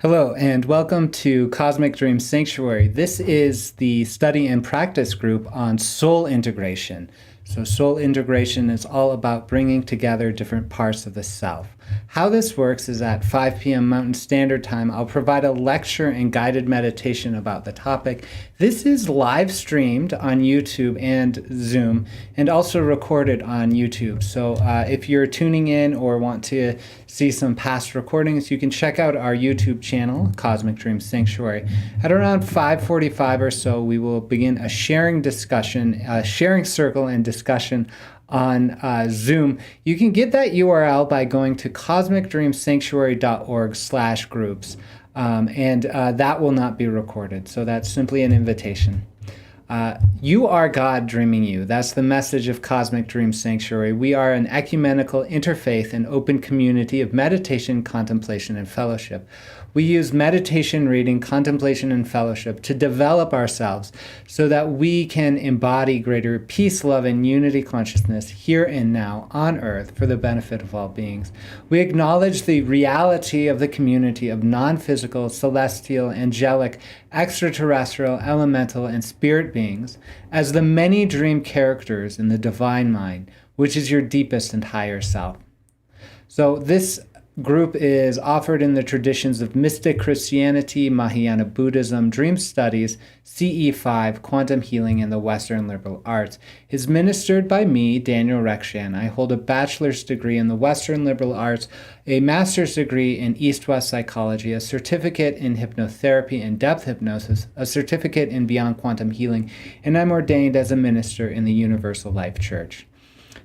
Hello, and welcome to Cosmic Dream Sanctuary. This is the study and practice group on soul integration. So soul integration is all about bringing together different parts of the self. How this works is at 5 p.m. Mountain Standard Time, I'll provide a lecture and guided meditation about the topic. This is live streamed on YouTube and Zoom, and also recorded on YouTube. So if you're tuning in or want to see some past recordings, you can check out our YouTube channel, Cosmic Dream Sanctuary. At around 5:45 or so, we will begin a sharing discussion, sharing circle and discussion on Zoom. You can get that URL by going to cosmicdreamsanctuary.org/groups, and that will not be recorded. So that's simply an invitation. You are God dreaming you. That's the message of Cosmic Dream Sanctuary. We are an ecumenical, interfaith, and open community of meditation, contemplation, and fellowship. We use meditation, reading, contemplation, and fellowship to develop ourselves so that we can embody greater peace, love, and unity consciousness here and now on Earth for the benefit of all beings. We acknowledge the reality of the community of non-physical, celestial, angelic, extraterrestrial, elemental, and spirit beings as the many dream characters in the divine mind, which is your deepest and higher self. So this group is offered in the traditions of mystic Christianity, Mahayana Buddhism, dream studies, CE5, quantum healing, and the Western liberal arts. It is ministered by me, Daniel Rekshan. I hold a bachelor's degree in the Western liberal arts, a master's degree in East-West psychology, a certificate in hypnotherapy and depth hypnosis, a certificate in beyond quantum healing, and I'm ordained as a minister in the Universal Life Church.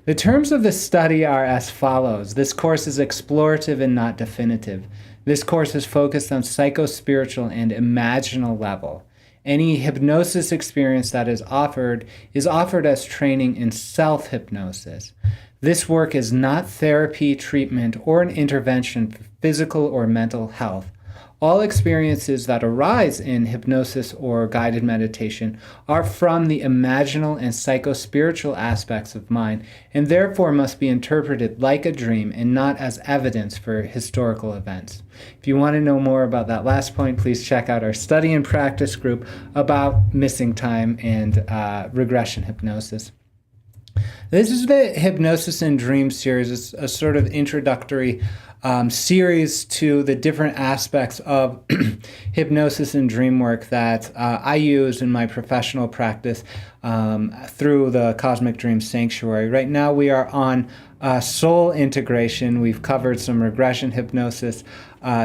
The terms of the study are as follows. This course is explorative and not definitive. This course is focused on psycho-spiritual and imaginal level. Any hypnosis experience that is offered as training in self-hypnosis. This work is not therapy, treatment, or an intervention for physical or mental health. All experiences that arise in hypnosis or guided meditation are from the imaginal and psycho-spiritual aspects of mind, and therefore must be interpreted like a dream and not as evidence for historical events. If you want to know more about that last point, please check out our study and practice group about missing time and regression hypnosis. This is the Hypnosis and Dreams series. It's a sort of introductory series to the different aspects of hypnosis and dream work that I use in my professional practice through the Cosmic Dream Sanctuary. Right now we are on soul integration. We've covered some regression hypnosis,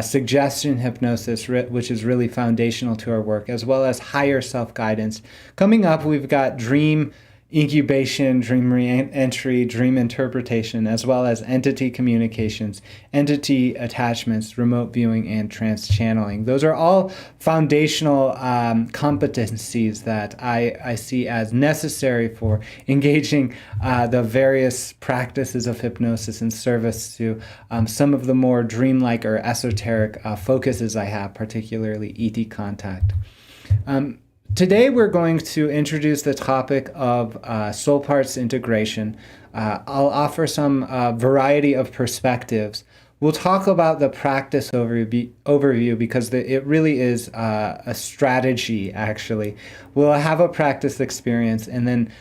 suggestion hypnosis, which is really foundational to our work, as well as higher self-guidance. Coming up, we've got dream incubation, dream re-entry, dream interpretation, as well as entity communications, entity attachments, remote viewing, and trance-channeling. Those are all foundational competencies that I see as necessary for engaging the various practices of hypnosis in service to some of the more dreamlike or esoteric focuses I have, particularly ET contact. Today we're going to introduce the topic of soul parts integration. I'll offer some variety of perspectives. We'll talk about the practice overview because it really is a strategy, actually. We'll have a practice experience, and then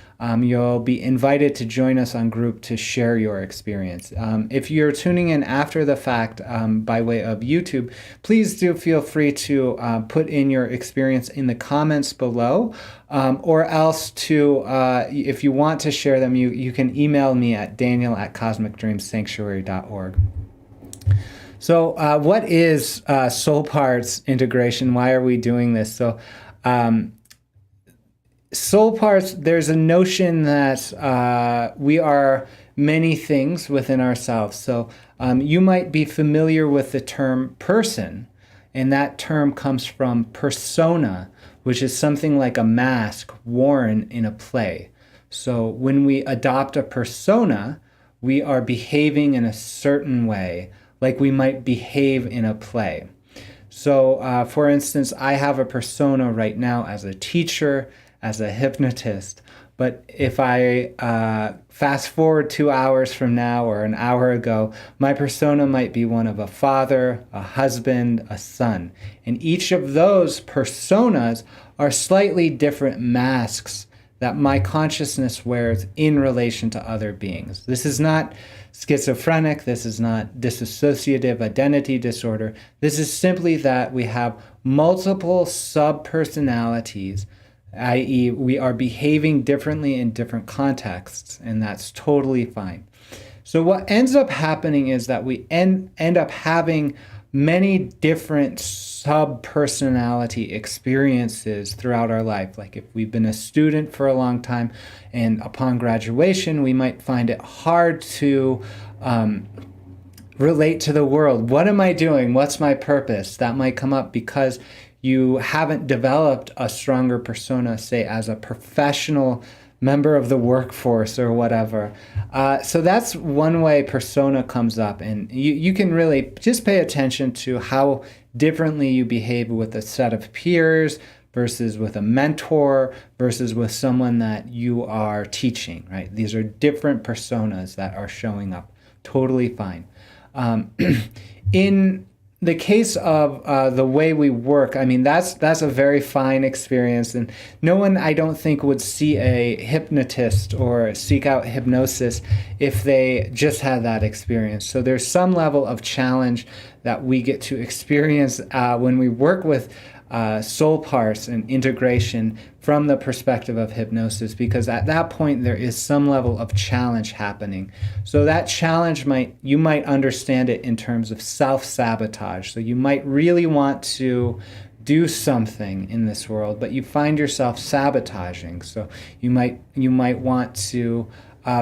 you'll be invited to join us on group to share your experience. If you're tuning in after the fact by way of YouTube, please do feel free to put in your experience in the comments below, or else if you want to share them, you can email me at daniel@cosmicdreamsanctuary.org. So what is soul parts integration? Why are we doing this? So soul parts, there's a notion that we are many things within ourselves. So you might be familiar with the term person, and that term comes from persona, which is something like a mask worn in a play. So when we adopt a persona, we are behaving in a certain way, like we might behave in a play. So, for instance, I have a persona right now as a teacher, as a hypnotist, But if I fast forward 2 hours from now or an hour ago, my persona might be one of a father, a husband, a son. And each of those personas are slightly different masks that my consciousness wears in relation to other beings. This is not schizophrenic. This is not dissociative identity disorder. This is simply that we have multiple sub-personalities, i.e., we are behaving differently in different contexts, and that's totally fine. So what ends up happening is that we end up having many different sub-personality experiences throughout our life. Like if we've been a student for a long time and upon graduation, we might find it hard to relate to the world. What am I doing? What's my purpose? That might come up because you haven't developed a stronger persona, say, as a professional member of the workforce or whatever. So that's one way persona comes up. And you can really just pay attention to how differently you behave with a set of peers versus with a mentor versus with someone that you are teaching, right? These are different personas that are showing up. Totally fine. In the case of the way we work, I mean, that's a very fine experience. And no one, I don't think, would see a hypnotist or seek out hypnosis if they just had that experience. So there's some level of challenge that we get to experience when we work with soul parts and integration from the perspective of hypnosis, because at that point there is some level of challenge happening. So that challenge you might understand it in terms of self-sabotage. So you might really want to do something in this world, but you find yourself sabotaging. So you might want to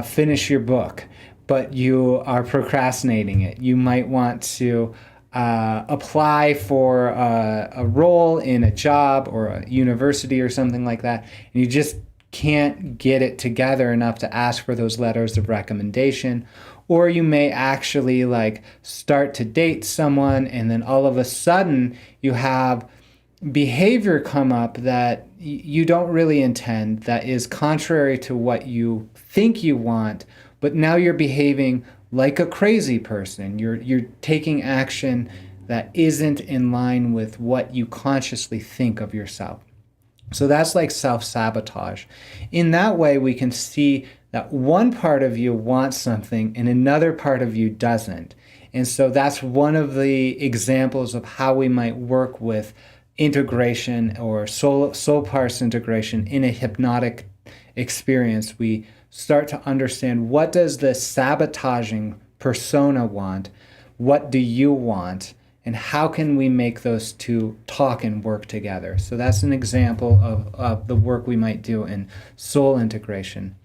finish your book, but you are procrastinating it. You might want to apply for a role in a job or a university or something like that, and you just can't get it together enough to ask for those letters of recommendation. Or you may actually start to date someone, and then all of a sudden you have behavior come up that you don't really intend, that is contrary to what you think you want, but now you're behaving like a crazy person. You're taking action that isn't in line with what you consciously think of yourself. So that's like self-sabotage. In that way, we can see that one part of you wants something and another part of you doesn't. And so that's one of the examples of how we might work with integration or soul parts integration in a hypnotic experience. We start to understand, what does the sabotaging persona want? What do you want? And how can we make those two talk and work together? So that's an example of the work we might do in soul integration.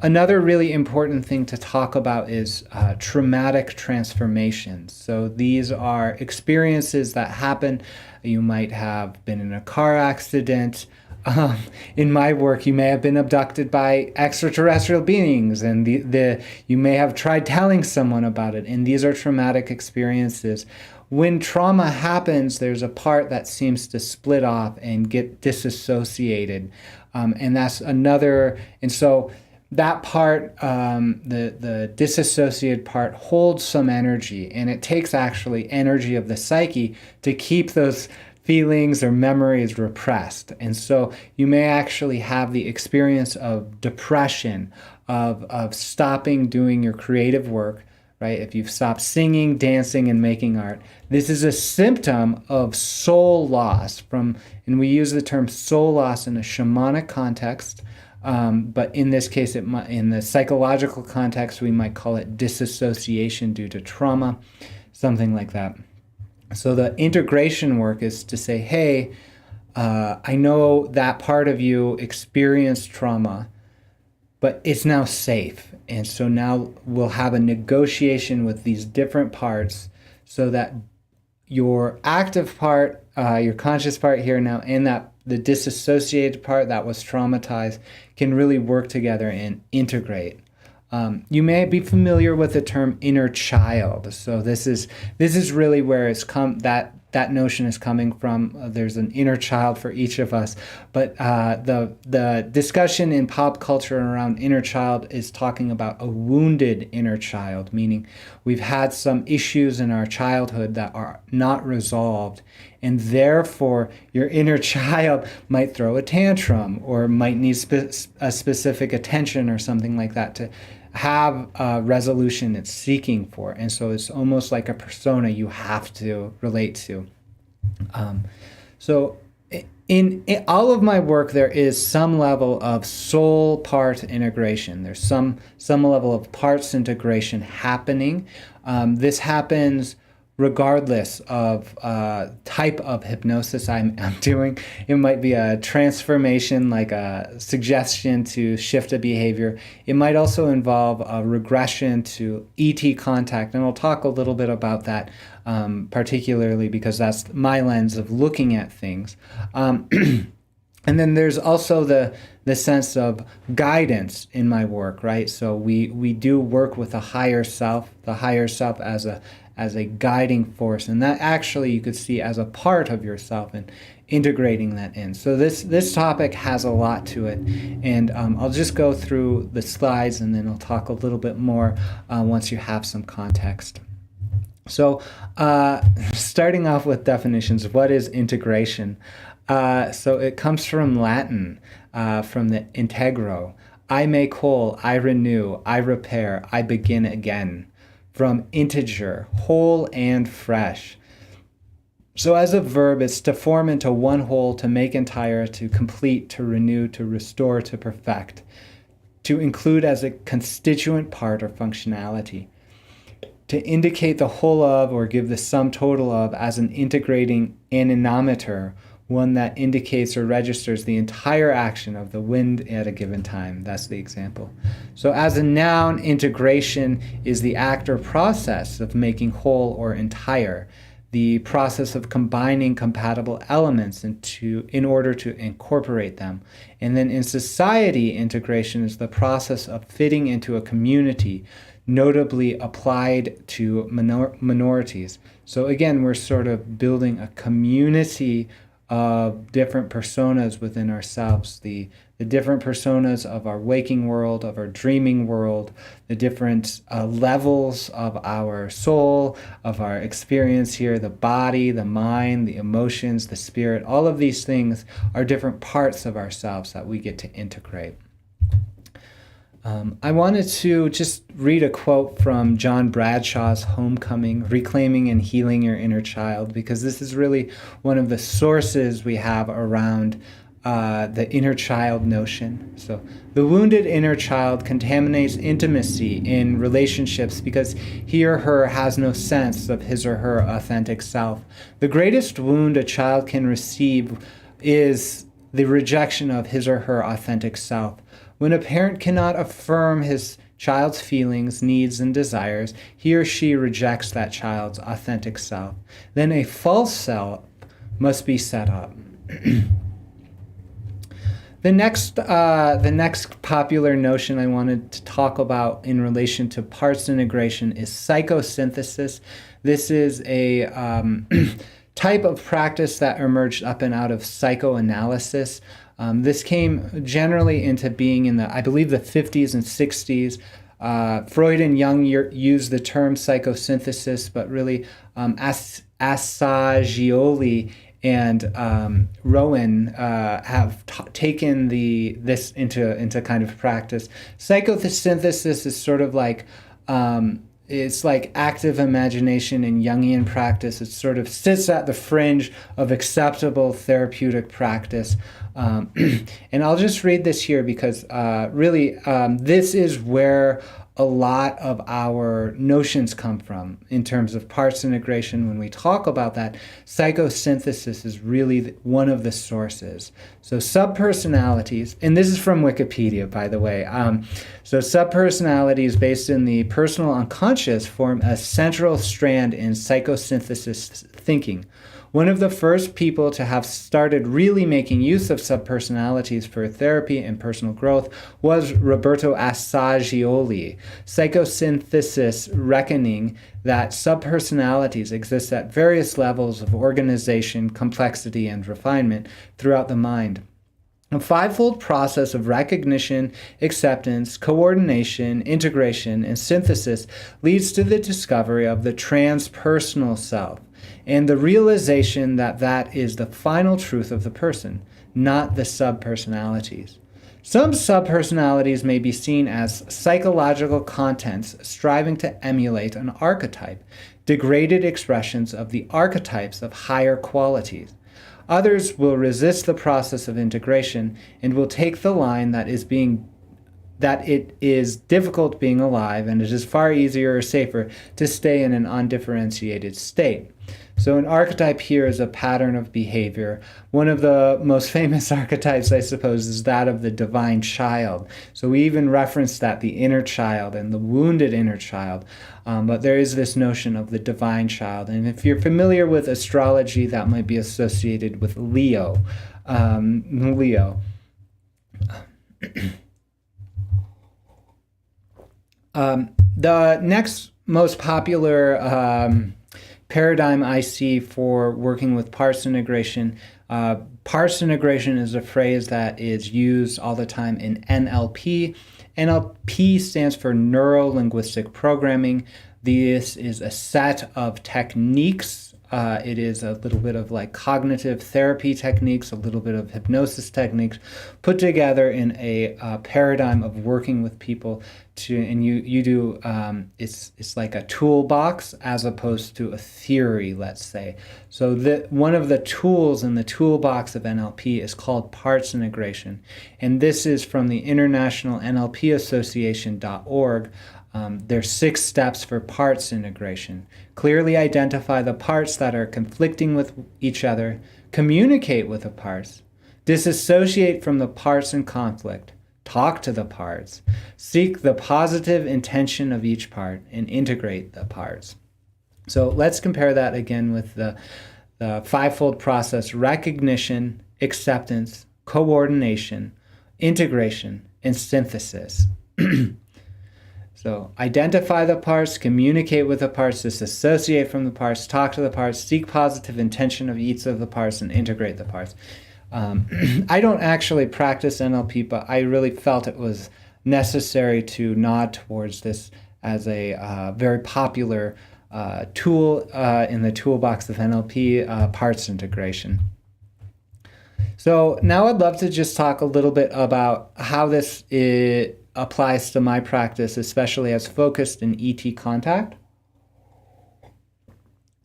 Another really important thing to talk about is traumatic transformations. So these are experiences that happen. You might have been in a car accident. In my work, you may have been abducted by extraterrestrial beings, and you may have tried telling someone about it, and these are traumatic experiences. When trauma happens, there's a part that seems to split off and get disassociated, and that's another. And so that part, the disassociated part, holds some energy, and it takes actually energy of the psyche to keep those feelings or memories repressed. And so you may actually have the experience of depression, of stopping doing your creative work, right? If you've stopped singing, dancing, and making art, this is a symptom of soul loss and we use the term soul loss in a shamanic context, but in this case, in the psychological context, we might call it disassociation due to trauma, something like that. So the integration work is to say, hey, I know that part of you experienced trauma, but it's now safe. And so now we'll have a negotiation with these different parts so that your active part, your conscious part here now, and that the disassociated part that was traumatized can really work together and integrate. You may be familiar with the term inner child. So this is really where it's that that notion is coming from. There's an inner child for each of us, but the discussion in pop culture around inner child is talking about a wounded inner child, meaning we've had some issues in our childhood that are not resolved, and therefore your inner child might throw a tantrum or might need a specific attention or something like that to have a resolution it's seeking for. And so it's almost like a persona you have to relate to. So in all of my work, there is some level of soul-part integration. There's some level of parts integration happening. This happens regardless of type of hypnosis I'm doing. It might be a transformation, like a suggestion to shift a behavior. It might also involve a regression to ET contact, and I'll talk a little bit about that, particularly because that's my lens of looking at things. And then there's also the sense of guidance in my work, right? So we do work with the higher self as a guiding force, and that actually you could see as a part of yourself and integrating that in. So this topic has a lot to it, and I'll just go through the slides and then I'll talk a little bit more once you have some context. So starting off with definitions, what is integration? So it comes from Latin, from the integro. I make whole, I renew, I repair, I begin again. From integer, whole and fresh. So as a verb, it's to form into one whole, to make entire, to complete, to renew, to restore, to perfect, to include as a constituent part or functionality, to indicate the whole of or give the sum total of as an integrating anemometer, one that indicates or registers the entire action of the wind at a given time. That's the example. So as a noun, integration is the act or process of making whole or entire, the process of combining compatible elements in order to incorporate them. And then in society, integration is the process of fitting into a community, notably applied to minorities. So again, we're sort of building a community of different personas within ourselves, the different personas of our waking world, of our dreaming world, the different levels of our soul, of our experience here, the body, the mind, the emotions, the spirit. All of these things are different parts of ourselves that we get to integrate. I wanted to just read a quote from John Bradshaw's Homecoming, Reclaiming and Healing Your Inner Child, because this is really one of the sources we have around the inner child notion. So the wounded inner child contaminates intimacy in relationships because he or her has no sense of his or her authentic self. The greatest wound a child can receive is the rejection of his or her authentic self. When a parent cannot affirm his child's feelings, needs, and desires, he or she rejects that child's authentic self. Then a false self must be set up. The next popular notion I wanted to talk about in relation to parts integration is psychosynthesis. This is a type of practice that emerged up and out of psychoanalysis. This came generally into being in I believe the 50s and 60s. Freud and Jung used the term psychosynthesis, but really Assagioli and Rowan have taken this into kind of practice. Psychosynthesis is sort of like it's like active imagination in Jungian practice. It sort of sits at the fringe of acceptable therapeutic practice. And I'll just read this here because really this is where a lot of our notions come from in terms of parts integration. When we talk about that, psychosynthesis is really one of the sources. So subpersonalities, and this is from Wikipedia, by the way. So subpersonalities based in the personal unconscious form a central strand in psychosynthesis thinking. One of the first people to have started really making use of subpersonalities for therapy and personal growth was Roberto Assagioli, psychosynthesis reckoning that subpersonalities exist at various levels of organization, complexity, and refinement throughout the mind. A fivefold process of recognition, acceptance, coordination, integration, and synthesis leads to the discovery of the transpersonal self and the realization that that is the final truth of the person, not the subpersonalities. Some subpersonalities may be seen as psychological contents striving to emulate an archetype, degraded expressions of the archetypes of higher qualities. Others will resist the process of integration and will take the line that it is difficult being alive and it is far easier or safer to stay in an undifferentiated state. So an archetype here is a pattern of behavior. One of the most famous archetypes, I suppose, is that of the divine child. So we even reference that, the inner child and the wounded inner child. But there is this notion of the divine child. And if you're familiar with astrology, that might be associated with Leo. The next most popular paradigm I see for working with parts integration. Parts integration is a phrase that is used all the time in NLP. NLP stands for Neuro-Linguistic Programming. This is a set of techniques. It is a little bit of like cognitive therapy techniques, a little bit of hypnosis techniques put together in a paradigm of working with people it's like a toolbox as opposed to a theory, let's say. So one of the tools in the toolbox of NLP is called parts integration. And this is from the International NLP Association.org. There's 6 steps for parts integration. Clearly identify the parts that are conflicting with each other, communicate with the parts, disassociate from the parts in conflict, talk to the parts, seek the positive intention of each part, and integrate the parts. So let's compare that again with the fivefold process: recognition, acceptance, coordination, integration, and synthesis. So identify the parts, communicate with the parts, disassociate from the parts, talk to the parts, seek positive intention of each of the parts, and integrate the parts. I don't actually practice NLP, but I really felt it was necessary to nod towards this as a very popular tool in the toolbox of NLP, parts integration. So now I'd love to just talk a little bit about how this applies to my practice, especially as focused in ET contact.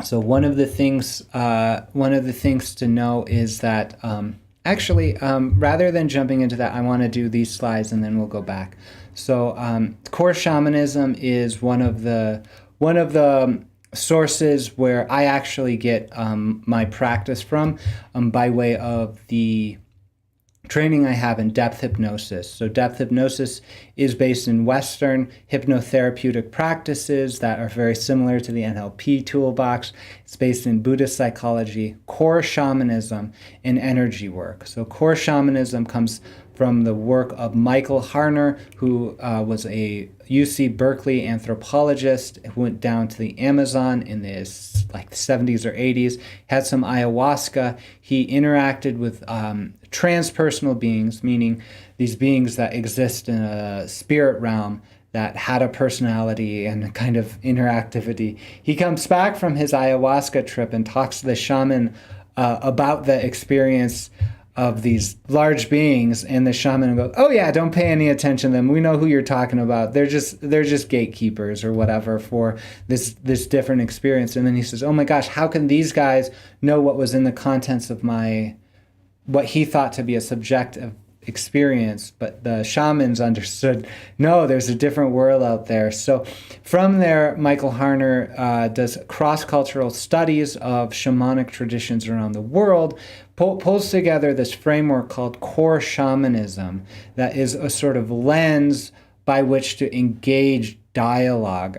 So one of the things to know is that rather than jumping into that, I want to do these slides and then we'll go back. So core shamanism is one of the sources where I actually get my practice from by way of the training I have in depth hypnosis. So depth hypnosis is based in Western hypnotherapeutic practices that are very similar to the NLP toolbox. It's based in Buddhist psychology, core shamanism, and energy work. So core shamanism comes from the work of Michael Harner, who was a UC Berkeley anthropologist who went down to the Amazon in the 70s or 80s, had some ayahuasca. He interacted with transpersonal beings, meaning these beings that exist in a spirit realm that had a personality and a kind of interactivity. He comes back from his ayahuasca trip and talks to the shaman about the experience of these large beings, and the shaman goes, "Oh yeah, don't pay any attention to them. We know who you're talking about. They're just gatekeepers or whatever for this different experience." And then he says, "Oh my gosh, how can these guys know what was in the contents of what he thought to be a subjective experience?" But the shamans understood, no, there's a different world out there. So from there, Michael Harner does cross-cultural studies of shamanic traditions around the world, pulls together this framework called core shamanism that is a sort of lens by which to engage dialogue.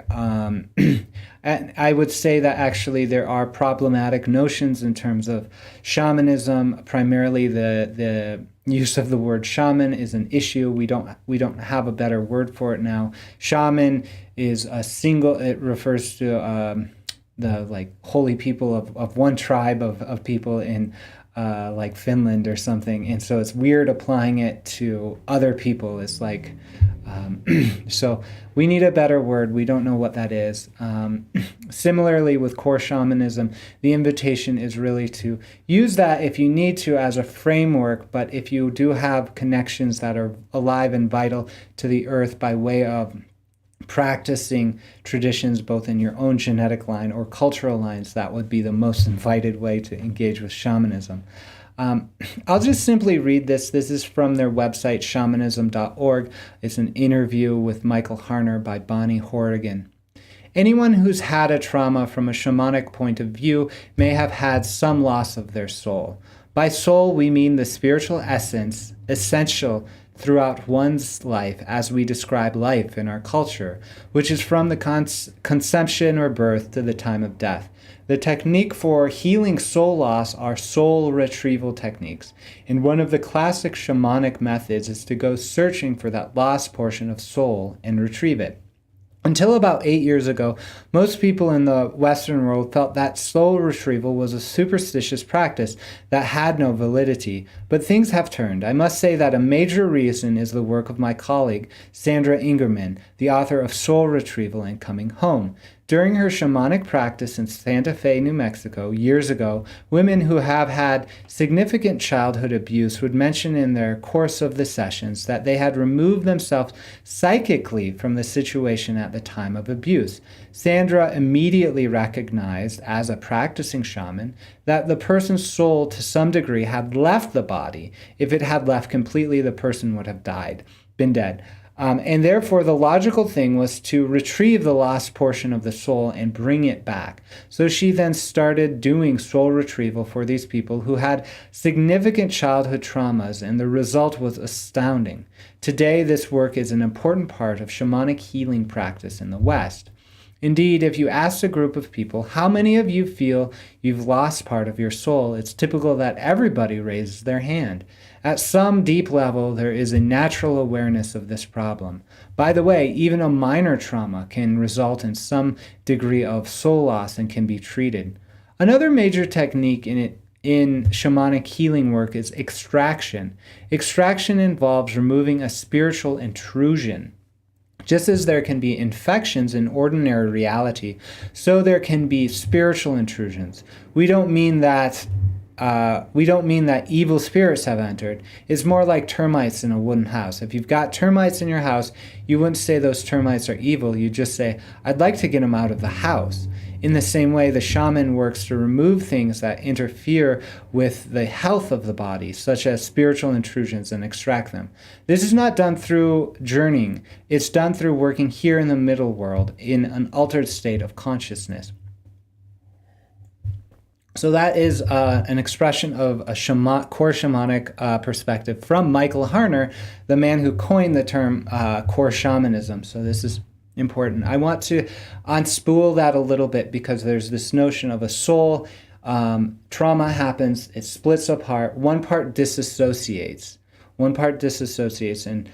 And I would say that actually there are problematic notions in terms of shamanism. Primarily, the use of the word shaman is an issue. We don't have a better word for it now. Shaman is a single. It refers to the like holy people of one tribe of people in like Finland or something, and so it's weird applying it to other people. It's like so we need a better word. We don't know what that is. Similarly with core shamanism, the invitation is really to use that if you need to as a framework, but if you do have connections that are alive and vital to the earth by way of practicing traditions both in your own genetic line or cultural lines, that would be the most invited way to engage with shamanism. I'll just simply read this. This is from their website, shamanism.org. It's an interview with Michael Harner by Bonnie Horrigan. Anyone who's had a trauma from a shamanic point of view may have had some loss of their soul. By soul, we mean the spiritual essence essential throughout one's life as we describe life in our culture, which is from the conception or birth to the time of death. The technique for healing soul loss are soul retrieval techniques, and one of the classic shamanic methods is to go searching for that lost portion of soul and retrieve it. Until about 8 years ago, most people in the Western world felt that soul retrieval was a superstitious practice that had no validity, but things have turned. I must say that a major reason is the work of my colleague, Sandra Ingerman, the author of Soul Retrieval and Coming Home. During her shamanic practice in Santa Fe, New Mexico, years ago, women who have had significant childhood abuse would mention in their course of the sessions that they had removed themselves psychically from the situation at the time of abuse. Sandra immediately recognized, as a practicing shaman, that the person's soul to some degree had left the body. If it had left completely, the person would have been dead. And therefore, the logical thing was to retrieve the lost portion of the soul and bring it back. So she then started doing soul retrieval for these people who had significant childhood traumas, and the result was astounding. Today, this work is an important part of shamanic healing practice in the West. Indeed, if you ask a group of people, how many of you feel you've lost part of your soul, it's typical that everybody raises their hand. At some deep level, there is a natural awareness of this problem. By the way, even a minor trauma can result in some degree of soul loss and can be treated. Another major technique in shamanic healing work is extraction. Extraction involves removing a spiritual intrusion. Just as there can be infections in ordinary reality, so there can be spiritual intrusions. We don't mean that evil spirits have entered. It's more like termites in a wooden house. If you've got termites in your house, you wouldn't say those termites are evil. You just say, I'd like to get them out of the house. In the same way, the shaman works to remove things that interfere with the health of the body, such as spiritual intrusions, and extract them. This is not done through journeying. It's done through working here in the middle world in an altered state of consciousness. So that is an expression of a core shamanic perspective from Michael Harner, the man who coined the term core shamanism. So this is important. I want to unspool that a little bit because there's this notion of a soul. Trauma happens, it splits apart. One part disassociates, and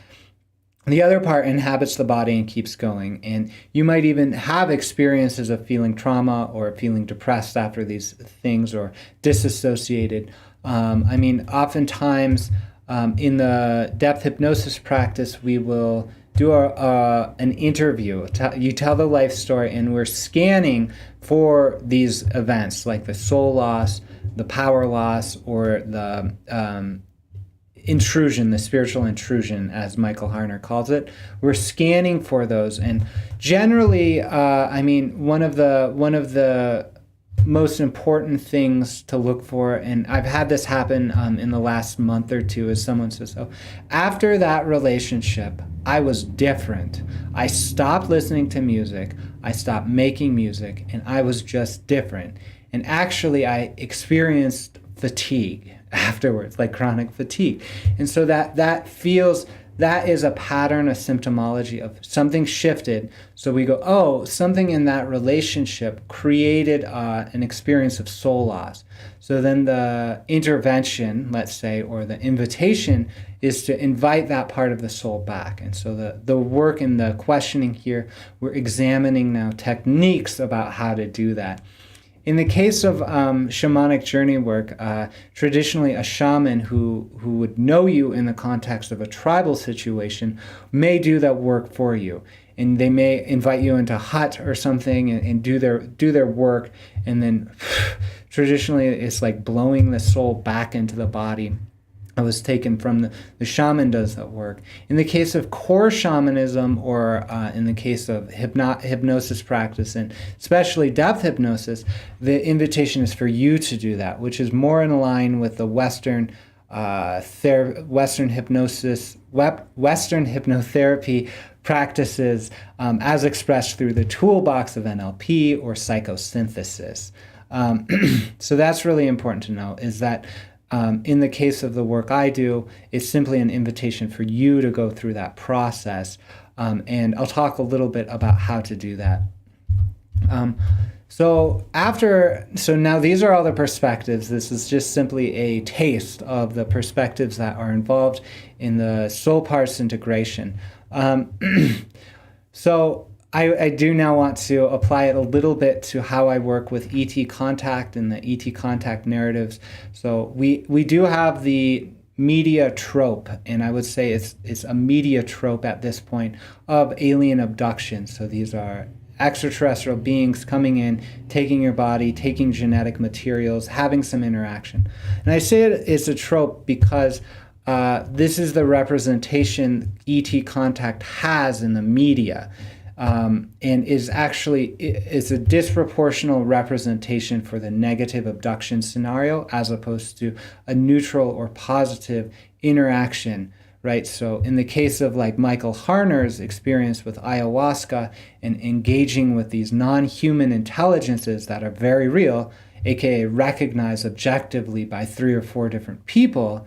the other part inhabits the body and keeps going. And you might even have experiences of feeling trauma or feeling depressed after these things or disassociated. Oftentimes in the depth hypnosis practice, we will do an interview. You tell the life story, and we're scanning for these events like the soul loss, the power loss, or the intrusion, the spiritual intrusion, as Michael Harner calls it. We're scanning for those, and generally, one of the most important things to look for, and I've had this happen in the last month or two, is someone says, "Oh, after that relationship, I was different. I stopped listening to music, I stopped making music, and I was just different. And actually, I experienced fatigue afterwards, like chronic fatigue." And so that feels that is a pattern, a symptomology of something shifted. So we go, oh, something in that relationship created an experience of soul loss. So then the intervention, let's say, or the invitation is to invite that part of the soul back. And so the work in the questioning here, we're examining now techniques about how to do that. In the case of shamanic journey work, traditionally a shaman who would know you in the context of a tribal situation may do that work for you. And they may invite you into a hut or something and do their work. And then traditionally it's like blowing the soul back into the body. It was taken from the shaman does that work. In the case of core shamanism, or in the case of hypnosis practice, and especially depth hypnosis, the invitation is for you to do that, which is more in line with the Western hypnotherapy practices as expressed through the toolbox of NLP or psychosynthesis. So that's really important to know, is that in the case of the work I do, it's simply an invitation for you to go through that process. And I'll talk a little bit about how to do that. So now these are all the perspectives. This is just simply a taste of the perspectives that are involved in the soul parts integration. So I do now want to apply it a little bit to how I work with ET contact and the ET contact narratives. So we do have the media trope, and I would say it's a media trope at this point, of alien abduction. So these are extraterrestrial beings coming in, taking your body, taking genetic materials, having some interaction. And I say it's a trope because this is the representation ET contact has in the media. And is a disproportional representation for the negative abduction scenario as opposed to a neutral or positive interaction, right? So in the case of like Michael Harner's experience with ayahuasca and engaging with these non-human intelligences that are very real, aka recognized objectively by 3 or 4 different people,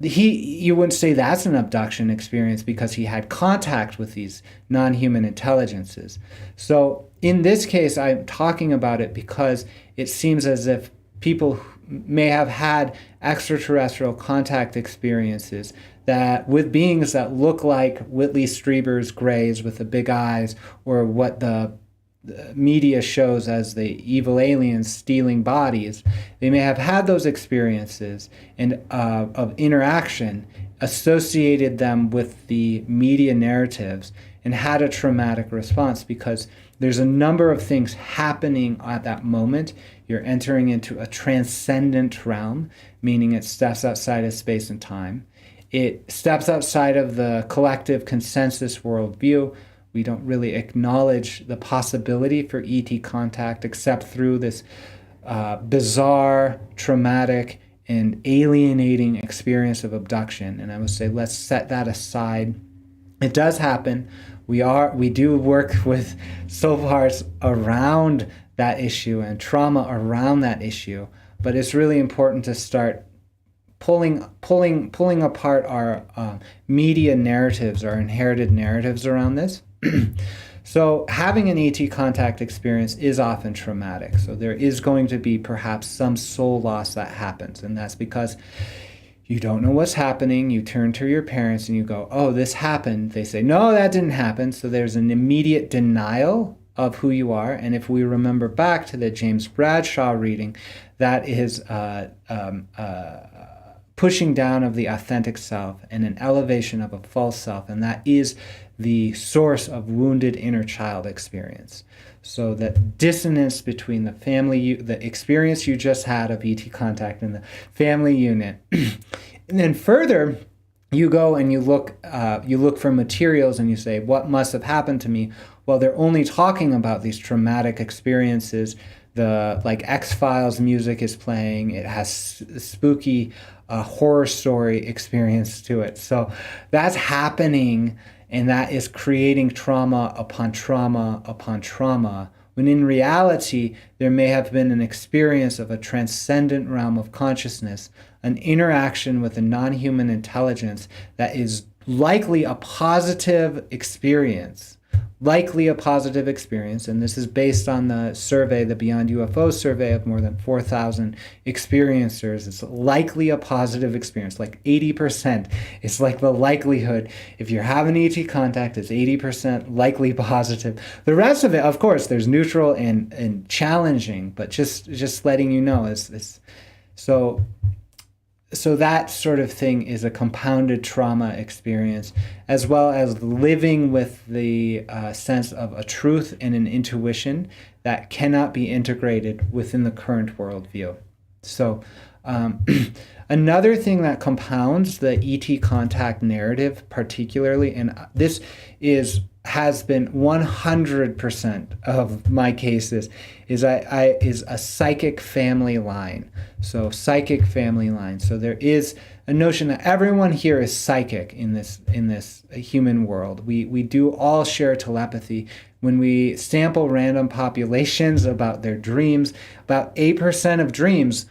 you wouldn't say that's an abduction experience because he had contact with these non-human intelligences. So in this case, I'm talking about it because it seems as if people may have had extraterrestrial contact experiences that with beings that look like Whitley Strieber's Greys with the big eyes, or what the media shows as the evil aliens stealing bodies. They may have had those experiences and of interaction, associated them with the media narratives, and had a traumatic response because there's a number of things happening at that moment. You're entering into a transcendent realm, meaning it steps outside of space and time. It steps outside of the collective consensus worldview. We don't really acknowledge the possibility for ET contact except through this bizarre, traumatic, and alienating experience of abduction. And I would say let's set that aside. It does happen. We do work with soul parts around that issue and trauma around that issue, but it's really important to start pulling apart our media narratives, our inherited narratives around this. So having an ET contact experience is often traumatic. So there is going to be perhaps some soul loss that happens. And that's because you don't know what's happening. You turn to your parents and you go, oh, this happened. They say, no, that didn't happen. So there's an immediate denial of who you are. And if we remember back to the James Bradshaw reading, that is pushing down of the authentic self and an elevation of a false self. And that is the source of wounded inner child experience. So that dissonance between the family, the experience you just had of ET contact and the family unit. And then further, you go and you look for materials and you say, what must have happened to me? Well, they're only talking about these traumatic experiences. The X-Files music is playing. It has spooky horror story experience to it. So that's happening, and that is creating trauma upon trauma upon trauma, when in reality, there may have been an experience of a transcendent realm of consciousness, an interaction with a non-human intelligence that is likely a positive experience. Likely a positive experience, and this is based on the survey, the Beyond UFO survey of more than 4,000 experiencers. It's likely a positive experience, like 80%. It's like the likelihood, if you're having ET contact, it's 80% likely positive. The rest of it, of course, there's neutral and challenging, but just letting you know is so that sort of thing is a compounded trauma experience, as well as living with the sense of a truth and an intuition that cannot be integrated within the current worldview. So another thing that compounds the ET contact narrative particularly, and this has been 100% of my cases, is a psychic family line. So psychic family line. So there is a notion that everyone here is psychic in this human world. We do all share telepathy. When we sample random populations about their dreams, about 8% of dreams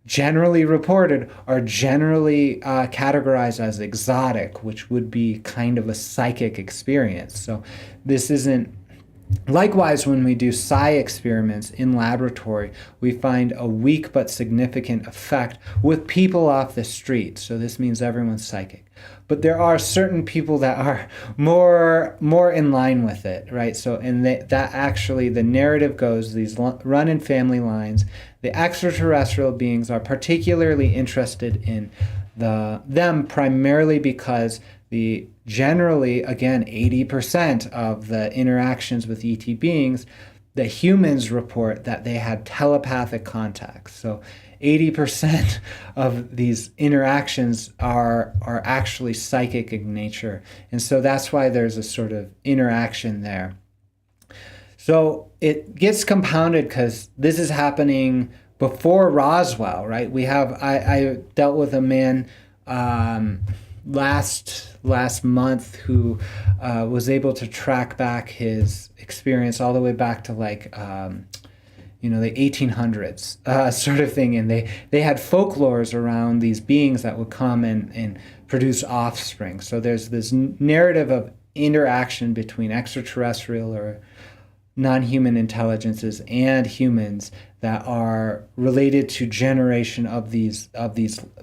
generally reported are generally categorized as exotic, which would be kind of a psychic experience. So this isn't. Likewise, when we do psi experiments in laboratory, we find a weak but significant effect with people off the street. So this means everyone's psychic. But there are certain people that are more in line with it, right? So, and that actually, the narrative goes, these run in family lines. The extraterrestrial beings are particularly interested in them primarily because generally, again, 80% of the interactions with ET beings, the humans report that they had telepathic contact. So 80% of these interactions are actually psychic in nature. And so that's why there's a sort of interaction there. So it gets compounded because this is happening before Roswell, right? I dealt with a man last month who was able to track back his experience all the way back to the 1800s sort of thing, and they had folklores around these beings that would come and produce offspring. So there's this narrative of interaction between extraterrestrial or non-human intelligences and humans that are related to generation of these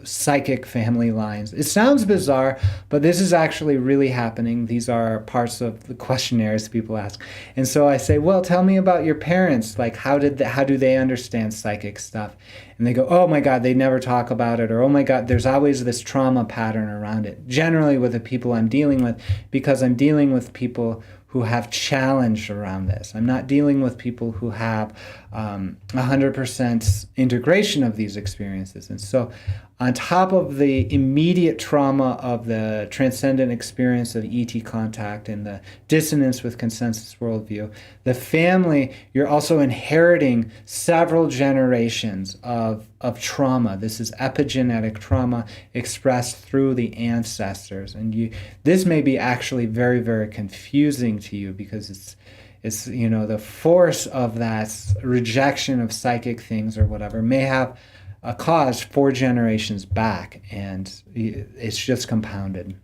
psychic family lines. It sounds bizarre, but this is actually really happening. These are parts of the questionnaires people ask. And so I say, well, tell me about your parents. Like, how do they understand psychic stuff? And they go, oh my God, they never talk about it. Or, oh my God, there's always this trauma pattern around it. Generally with the people I'm dealing with, because I'm dealing with people who have challenge around this. I'm not dealing with people who have 100% integration of these experiences. And so on top of the immediate trauma of the transcendent experience of ET contact and the dissonance with consensus worldview, the family, you're also inheriting several generations of trauma. This is epigenetic trauma expressed through the ancestors. And this may be actually very, very confusing to you because it's the force of that rejection of psychic things or whatever may have a cause 4 generations back, and it's just compounded.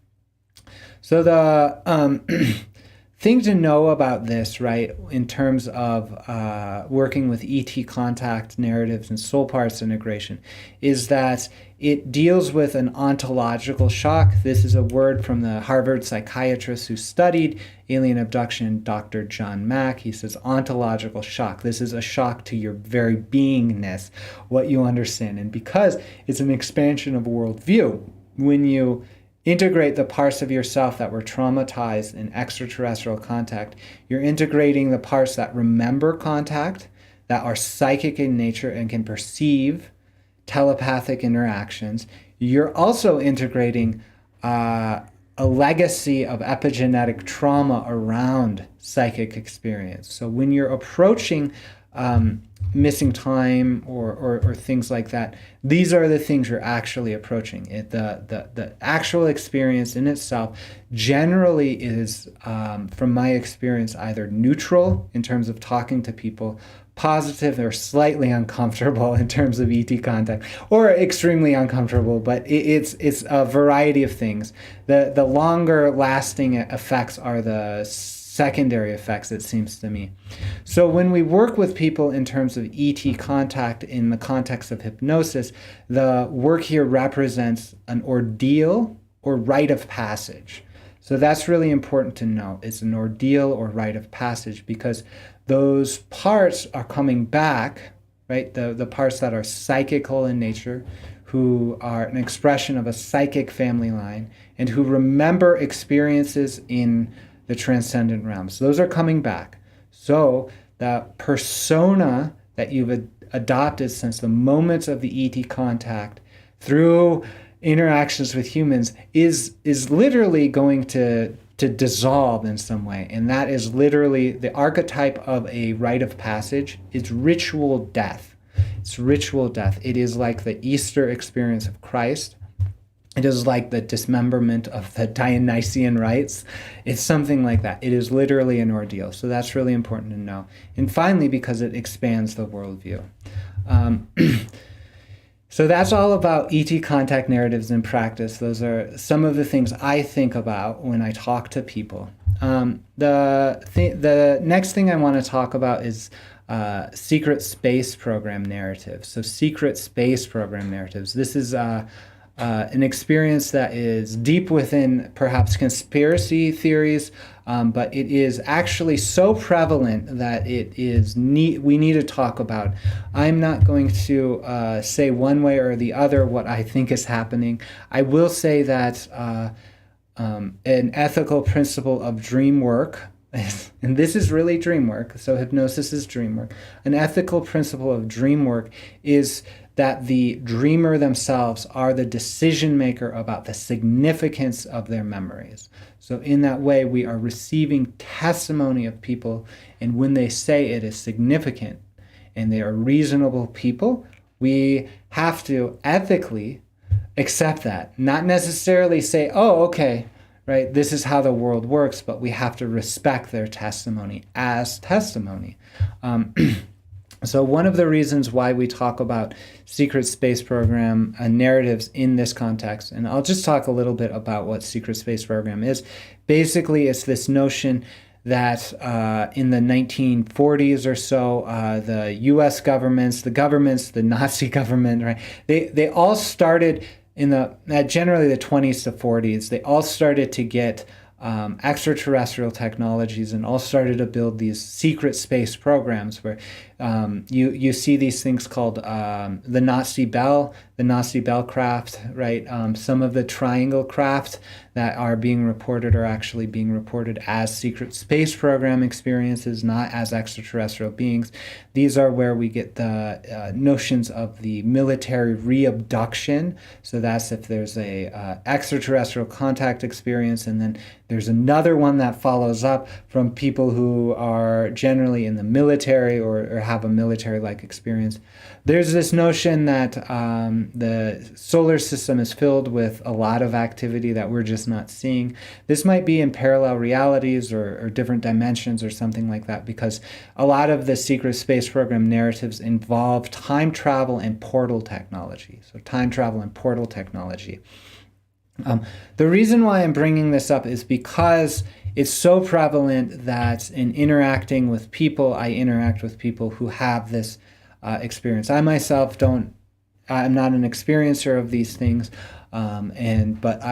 So the thing to know about this, right, in terms of working with ET contact narratives and soul parts integration, is that it deals with an ontological shock. This is a word from the Harvard psychiatrist who studied alien abduction, Dr. John Mack. He says ontological shock. This is a shock to your very beingness, what you understand. And because it's an expansion of worldview, when you integrate the parts of yourself that were traumatized in extraterrestrial contact, you're integrating the parts that remember contact, that are psychic in nature and can perceive telepathic interactions. You're also integrating a legacy of epigenetic trauma around psychic experience. So when you're approaching missing time or things like that, these are the things you're actually approaching. The actual experience in itself generally is, from my experience, either neutral in terms of talking to people, positive or slightly uncomfortable in terms of ET contact, or extremely uncomfortable, but it's a variety of things. The longer lasting effects are the secondary effects, it seems to me. So when we work with people in terms of ET contact in the context of hypnosis, the work here represents an ordeal or rite of passage. So that's really important to know. It's an ordeal or rite of passage because those parts are coming back, right? The parts that are psychical in nature, who are an expression of a psychic family line, and who remember experiences in the transcendent realms. Those are coming back. So the persona that you've adopted since the moments of the ET contact through interactions with humans is literally going to dissolve in some way. And that is literally the archetype of a rite of passage. It's ritual death. It's ritual death. It is like the Easter experience of Christ. It is like the dismemberment of the Dionysian rites. It's something like that. It is literally an ordeal. So that's really important to know. And finally, because it expands the worldview. So that's all about ET contact narratives in practice. Those are some of the things I think about when I talk to people. The next thing I want to talk about is secret space program narratives. So secret space program narratives. This is an experience that is deep within perhaps conspiracy theories, but it is actually so prevalent that we need to talk about. I'm not going to say one way or the other what I think is happening. I will say that an ethical principle of dream work, and this is really dream work, so hypnosis is dream work. An ethical principle of dream work is that the dreamer themselves are the decision maker about the significance of their memories. So in that way, we are receiving testimony of people, and when they say it is significant and they are reasonable people, we have to ethically accept that. Not necessarily say, oh, okay, right, this is how the world works, but we have to respect their testimony as testimony. So one of the reasons why we talk about secret space program narratives in this context, and I'll just talk a little bit about what secret space program is. Basically, it's this notion that in the 1940s or so, the U.S. governments, the Nazi government, right? They all started in generally the 20s to 40s. They all started to get extraterrestrial technologies and all started to build these secret space programs where you see these things called the Nazi Bell craft, right? Some of the triangle craft that are being reported are actually being reported as secret space program experiences, not as extraterrestrial beings. These are where we get the notions of the military re-abduction. So that's if there's a extraterrestrial contact experience, and then there's another one that follows up from people who are generally in the military or have a military-like experience. There's this notion that the solar system is filled with a lot of activity that we're just not seeing. This might be in parallel realities or different dimensions or something like that, because a lot of the secret space program narratives involve time travel and portal technology. So time travel and portal technology. The reason why I'm bringing this up is because it's so prevalent that in interacting with people, I interact with people who have this experience. I myself I'm not an experiencer of these things, but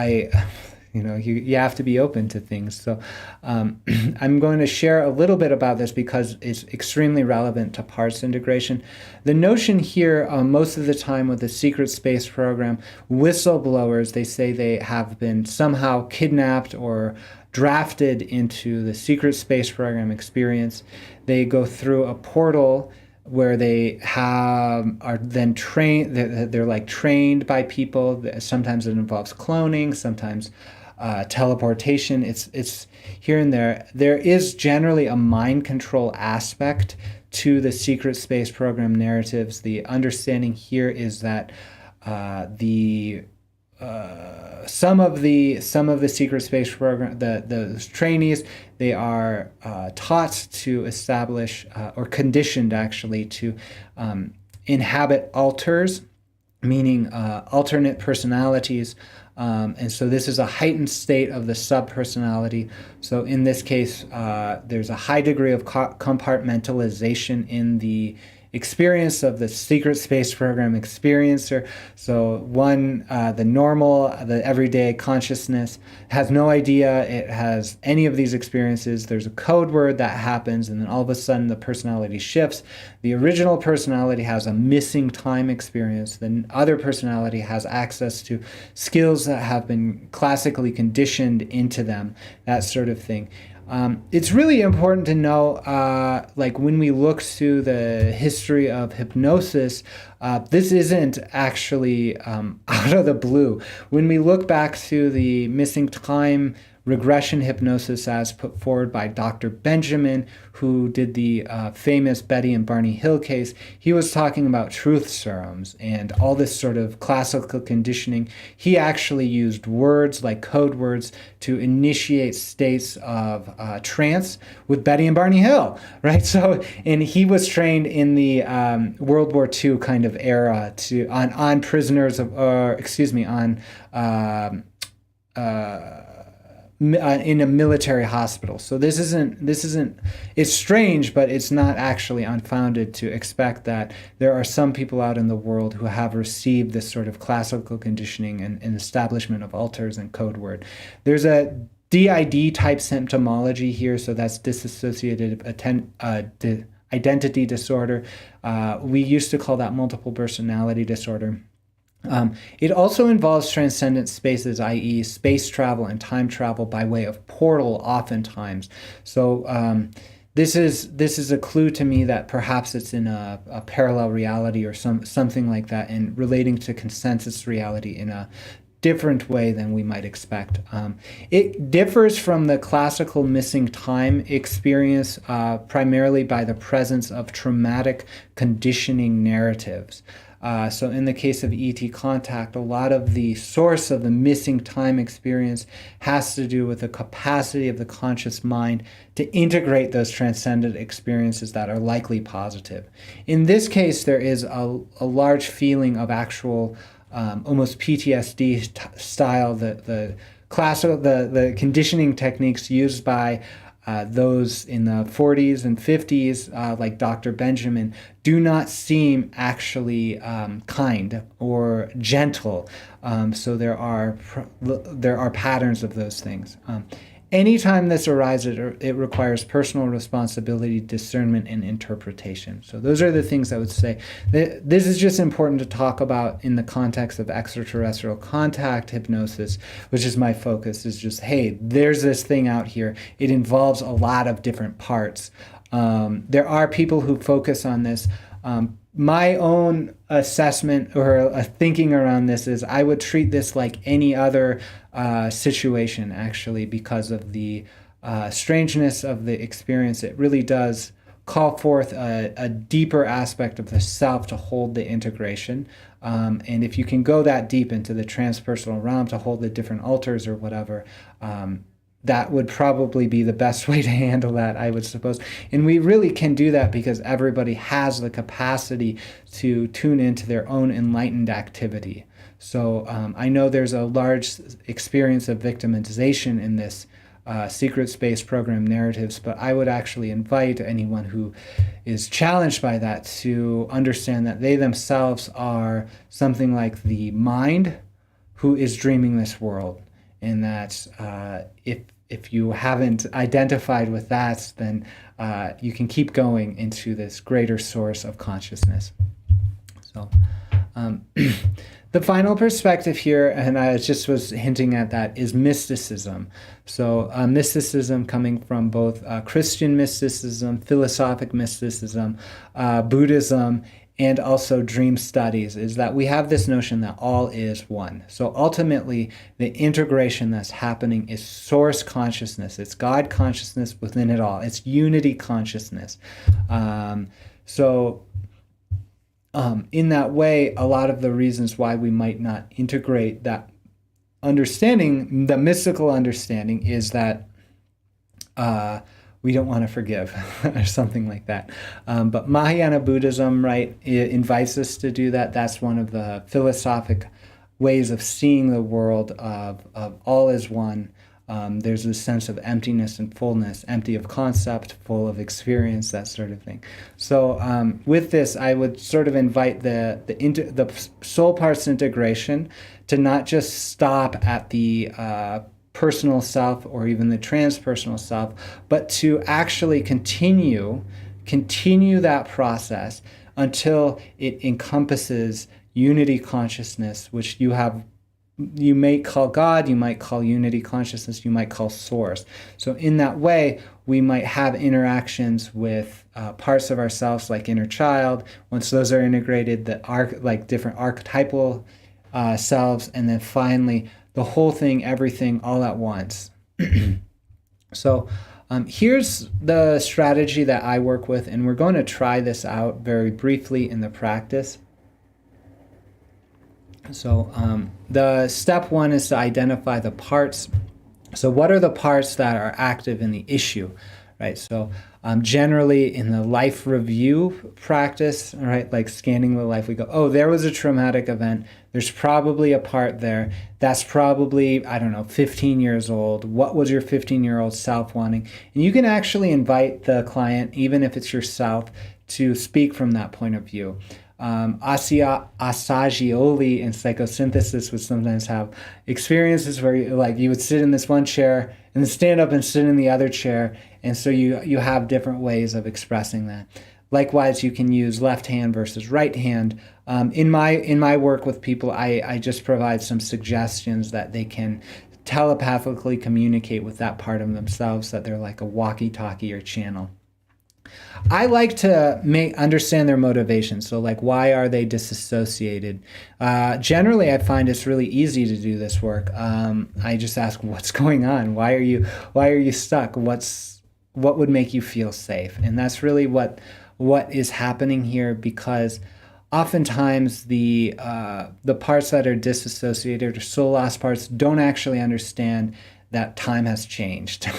you have to be open to things. So I'm going to share a little bit about this because it's extremely relevant to parts integration. The notion here, most of the time with the secret space program, whistleblowers, they say they have been somehow kidnapped or drafted into the secret space program experience. They go through a portal where they are then trained. They're like trained by people. Sometimes it involves cloning, sometimes teleportation. It's here and there. There is generally a mind control aspect to the secret space program narratives. The understanding here is that the some of the secret space program, the trainees, they are taught to establish or conditioned actually to inhabit alters, meaning alternate personalities. And so this is a heightened state of the subpersonality. So in this case, there's a high degree of compartmentalization in the experience of the secret space program experiencer. So the normal, the everyday consciousness has no idea it has any of these experiences. There's a code word that happens, and then all of a sudden the personality shifts. The original personality has a missing time experience. The other personality has access to skills that have been classically conditioned into them, that sort of thing. It's really important to know, like when we look to the history of hypnosis, this isn't actually out of the blue. When we look back to the missing time regression hypnosis as put forward by Dr. Benjamin, who did the famous Betty and Barney Hill case, he was talking about truth serums and all this sort of classical conditioning. He actually used words like code words to initiate states of trance with Betty and Barney Hill, right? So, and he was trained in the World War II kind of era on prisoners of, in a military hospital. So this isn't, it's strange, but it's not actually unfounded to expect that there are some people out in the world who have received this sort of classical conditioning and establishment of alters and code word. There's a DID type symptomology here, so that's dissociative identity disorder. We used to call that multiple personality disorder. It also involves transcendent spaces, i.e. space travel and time travel by way of portal oftentimes. So this is a clue to me that perhaps it's in a parallel reality or something like that, and relating to consensus reality in a different way than we might expect. It differs from the classical missing time experience primarily by the presence of traumatic conditioning narratives. So in the case of ET contact, a lot of the source of the missing time experience has to do with the capacity of the conscious mind to integrate those transcendent experiences that are likely positive. In this case, there is a large feeling of actual almost PTSD style, the classical, the conditioning techniques used by those in the 40s and 50s, like Dr. Benjamin, do not seem actually kind or gentle. So there are patterns of those things. Anytime this arises, it requires personal responsibility, discernment, and interpretation. So those are the things I would say. This is just important to talk about in the context of extraterrestrial contact hypnosis, which is my focus, is just, hey, there's this thing out here. It involves a lot of different parts. There are people who focus on this. My own assessment or thinking around this is I would treat this like any other situation, actually, because of the strangeness of the experience. It really does call forth a deeper aspect of the self to hold the integration. And if you can go that deep into the transpersonal realm to hold the different alters or whatever, that would probably be the best way to handle that, I would suppose. And we really can do that because everybody has the capacity to tune into their own enlightened activity. So I know there's a large experience of victimization in this secret space program narratives, but I would actually invite anyone who is challenged by that to understand that they themselves are something like the mind who is dreaming this world. And that if you haven't identified with that, then you can keep going into this greater source of consciousness. So the final perspective here, and I just was hinting at that, is mysticism. So mysticism coming from both Christian mysticism, philosophic mysticism, Buddhism, and also dream studies, is that we have this notion that all is one. So ultimately, the integration that's happening is source consciousness. It's God consciousness within it all. It's unity consciousness. In that way, a lot of the reasons why we might not integrate that understanding, the mystical understanding, is that we don't want to forgive or something like that. But Mahayana Buddhism, right, it invites us to do that. That's one of the philosophic ways of seeing the world of all as one. There's this sense of emptiness and fullness, empty of concept, full of experience, that sort of thing. So with this, I would sort of invite the soul parts integration to not just stop at the personal self or even the transpersonal self, but to actually continue that process until it encompasses unity consciousness, which you may call God, you might call unity consciousness, you might call source. So in that way, we might have interactions with parts of ourselves like inner child. Once those are integrated, like different archetypal selves, and then finally the whole thing, everything, all at once. So here's the strategy that I work with, and we're going to try this out very briefly in the practice. So the step one is to identify the parts. So what are the parts that are active in the issue, right? So generally in the life review practice, right, like scanning the life, we go, oh, there was a traumatic event. There's probably a part there. That's probably, I don't know, 15 years old. What was your 15-year-old self wanting? And you can actually invite the client, even if it's yourself, to speak from that point of view. Assagioli in psychosynthesis would sometimes have experiences where you would sit in this one chair and then stand up and sit in the other chair, and so you have different ways of expressing that. Likewise, you can use left hand versus right hand. In my work with people, I just provide some suggestions that they can telepathically communicate with that part of themselves, that they're like a walkie-talkie or channel. I like to understand their motivation. So like, why are they disassociated? Generally, I find it's really easy to do this work. I just ask, what's going on? Why are you stuck? What would make you feel safe? And that's really what is happening here, because oftentimes the parts that are disassociated or soul lost parts don't actually understand that time has changed.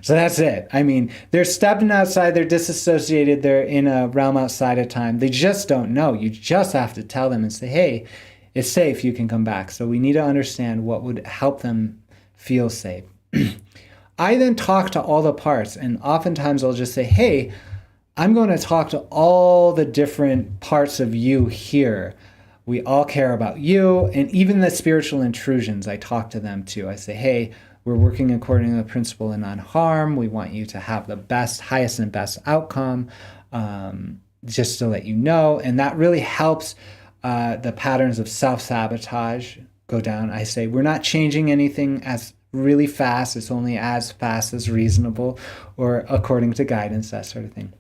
So that's it. I mean, they're stepping outside, they're disassociated, they're in a realm outside of time. They just don't know. You just have to tell them and say, hey, it's safe, you can come back. So we need to understand what would help them feel safe. I then talk to all the parts, and oftentimes I'll just say, hey, I'm going to talk to all the different parts of you here. We all care about you, and even the spiritual intrusions, I talk to them too. I say, hey, we're working according to the principle of non-harm. We want you to have the best, highest and best outcome, just to let you know. And that really helps the patterns of self-sabotage go down. I say, we're not changing anything as really fast. It's only as fast as reasonable or according to guidance, that sort of thing.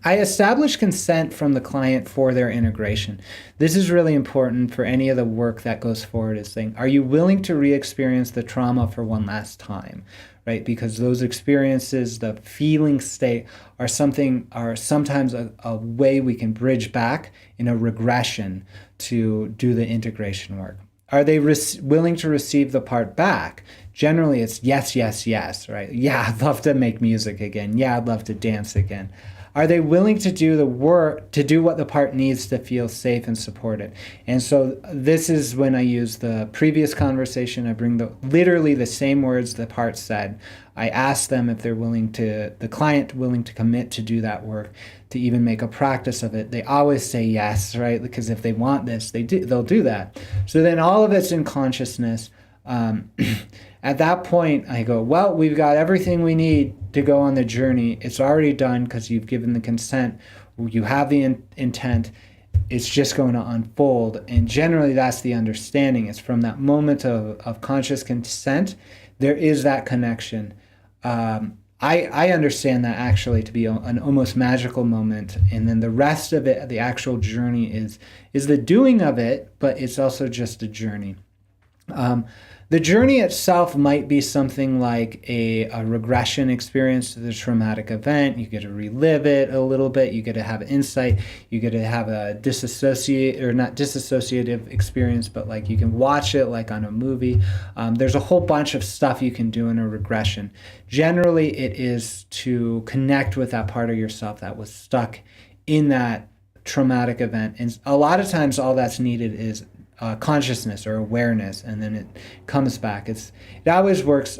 I establish consent from the client for their integration. This is really important for any of the work that goes forward, is saying, are you willing to re-experience the trauma for one last time, right? Because those experiences, the feeling state, are sometimes a way we can bridge back in a regression to do the integration work. Are they willing to receive the part back? Generally, it's yes, yes, yes, right? Yeah, I'd love to make music again. Yeah, I'd love to dance again. Are they willing to do the work, to do what the part needs to feel safe and supported? And so this is when I use the previous conversation. I bring literally the same words the part said. I ask them if they're the client willing to commit to do that work, to even make a practice of it. They always say yes, right? Because if they want this, they'll do that. So then all of it's in consciousness. At that point, I go, well, we've got everything we need to go on the journey. It's already done because you've given the consent. You have the intent. It's just going to unfold. And generally, that's the understanding. It's from that moment of conscious consent, there is that connection. I understand that actually to be an almost magical moment. And then the rest of it, the actual journey, is the doing of it, but it's also just a journey. The journey itself might be something like a regression experience to the traumatic event. You get to relive it a little bit. You get to have insight. You get to have a not disassociative experience, but like you can watch it like on a movie. There's a whole bunch of stuff you can do in a regression. Generally, it is to connect with that part of yourself that was stuck in that traumatic event. And a lot of times all that's needed is consciousness or awareness, and then it comes back. It always works.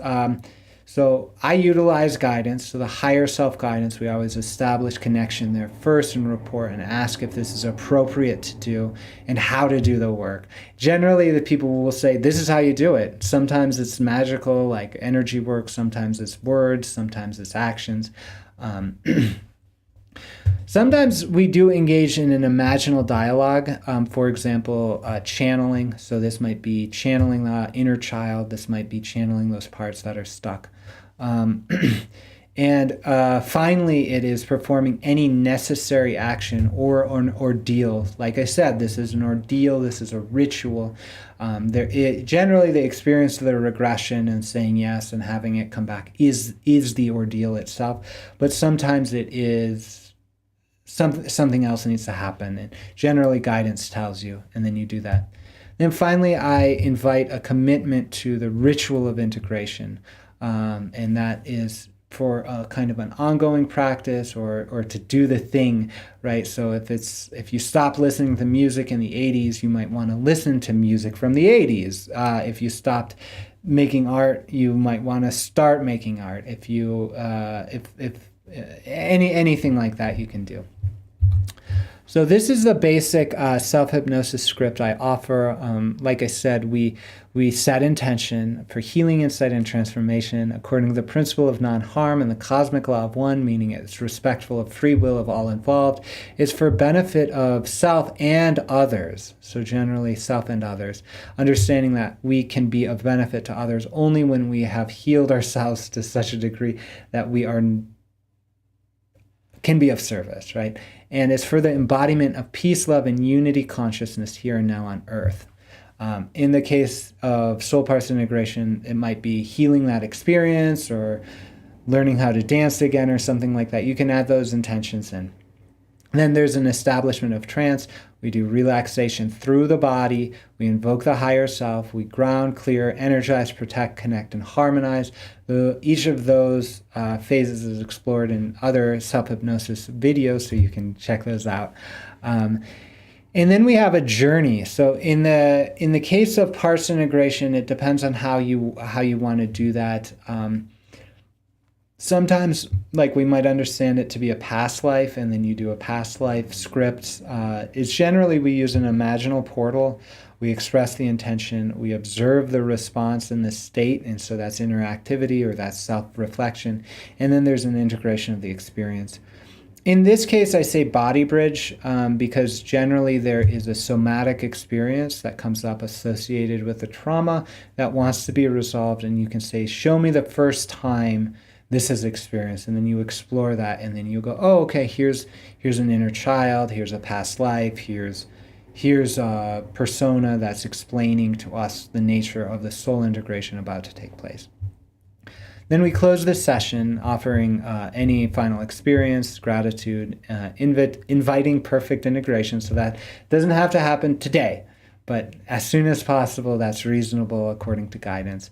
So I utilize guidance. So the higher self guidance, we always establish connection there first and report and ask if this is appropriate to do and how to do the work. Generally, the people will say, this is how you do it. Sometimes it's magical, like energy work. Sometimes it's words. Sometimes it's actions. Sometimes we do engage in an imaginal dialogue, for example, channeling. So this might be channeling the inner child. This might be channeling those parts that are stuck. And finally, it is performing any necessary action or an ordeal. Like I said, this is an ordeal. This is a ritual. Generally, the experience of the regression and saying yes and having it come back is the ordeal itself. But sometimes it is something else needs to happen, and generally guidance tells you, and then you do that. Then finally, I invite a commitment to the ritual of integration, and that is for a kind of an ongoing practice or to do the thing, right? So if you stop listening to music in the 80s, you might want to listen to music from the 80s. If you stopped making art, you might want to start making art. If anything like that you can do. So this is the basic self-hypnosis script I offer. Like I said, we set intention for healing, insight, and transformation according to the principle of non-harm and the cosmic law of one, meaning it's respectful of free will of all involved. It's for benefit of self and others. So generally self and others. Understanding that we can be of benefit to others only when we have healed ourselves to such a degree that we can be of service, right? And it's for the embodiment of peace, love, and unity consciousness here and now on earth. In the case of soul parts integration, it might be healing that experience or learning how to dance again or something like that. You can add those intentions in. And then there's an establishment of trance. We do relaxation through the body. We invoke the higher self. We ground, clear, energize, protect, connect, and harmonize. Each of those phases is explored in other self-hypnosis videos, so you can check those out. And then we have a journey. So in the case of parts integration, it depends on how you want to do that. Sometimes, like, we might understand it to be a past life, and then you do a past life script. It's generally we use an imaginal portal. We express the intention. We observe the response in the state, and so that's interactivity or that's self-reflection. And then there's an integration of the experience. In this case, I say body bridge because generally there is a somatic experience that comes up associated with the trauma that wants to be resolved, and you can say, show me the first time this is experienced, and then you explore that, and then you go, oh, okay, here's an inner child, here's a past life, here's a persona that's explaining to us the nature of the soul integration about to take place. Then we close the session offering any final experience, gratitude, inviting perfect integration, so that doesn't have to happen today, but as soon as possible, that's reasonable according to guidance.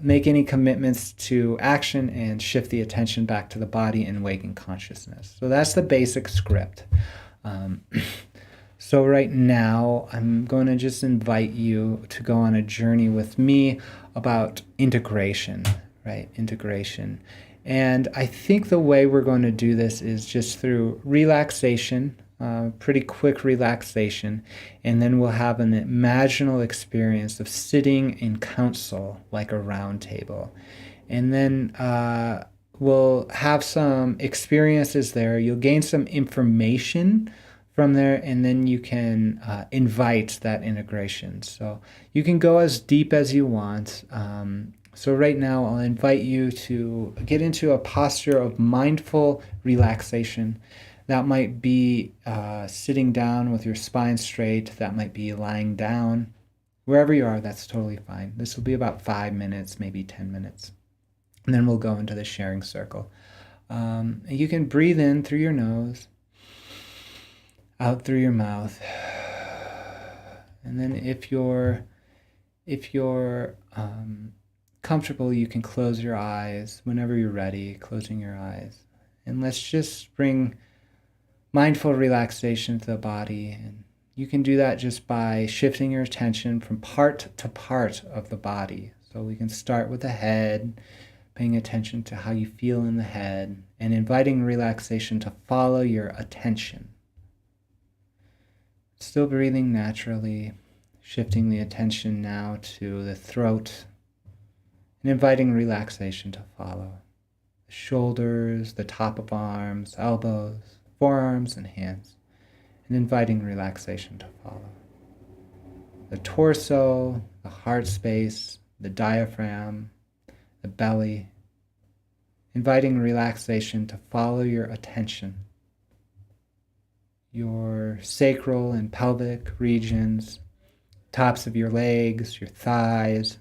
Make any commitments to action and shift the attention back to the body and waking consciousness. So that's the basic script. So right now, I'm going to just invite you to go on a journey with me about integration, right? Integration. And I think the way we're going to do this is just through relaxation, pretty quick relaxation, and then we'll have an imaginal experience of sitting in council like a round table. And then we'll have some experiences there. You'll gain some information from there, and then you can invite that integration. So you can go as deep as you want. So right now, I'll invite you to get into a posture of mindful relaxation. That might be sitting down with your spine straight. That might be lying down Wherever you are, that's totally fine. This will be about 5 minutes, maybe 10 minutes. And then we'll go into the sharing circle. You can breathe in through your nose, out through your mouth. And then if you're comfortable, you can close your eyes whenever you're ready, closing your eyes. And let's just bring mindful relaxation to the body. And you can do that just by shifting your attention from part to part of the body. So we can start with the head, paying attention to how you feel in the head, and inviting relaxation to follow your attention. Still breathing naturally, shifting the attention now to the throat, and inviting relaxation to follow. The shoulders, the top of arms, elbows, forearms, and hands, and inviting relaxation to follow. The torso, the heart space, the diaphragm, the belly, inviting relaxation to follow your attention. Your sacral and pelvic regions, tops of your legs, your thighs,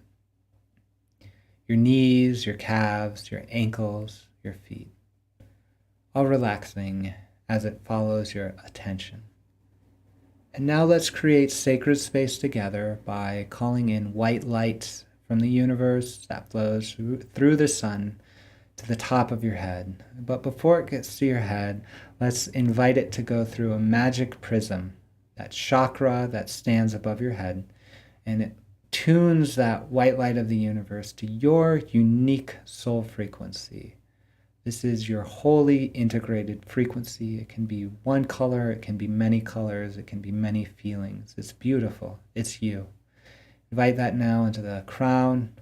your knees, your calves, your ankles, your feet, all relaxing as it follows your attention. And now let's create sacred space together by calling in white light from the universe that flows through the sun to the top of your head. But before it gets to your head, let's invite it to go through a magic prism, that chakra that stands above your head, and it tunes that white light of the universe to your unique soul frequency. This is your wholly integrated frequency. It can be one color, it can be many colors, it can be many feelings. It's beautiful. It's you. Invite that now into the crown,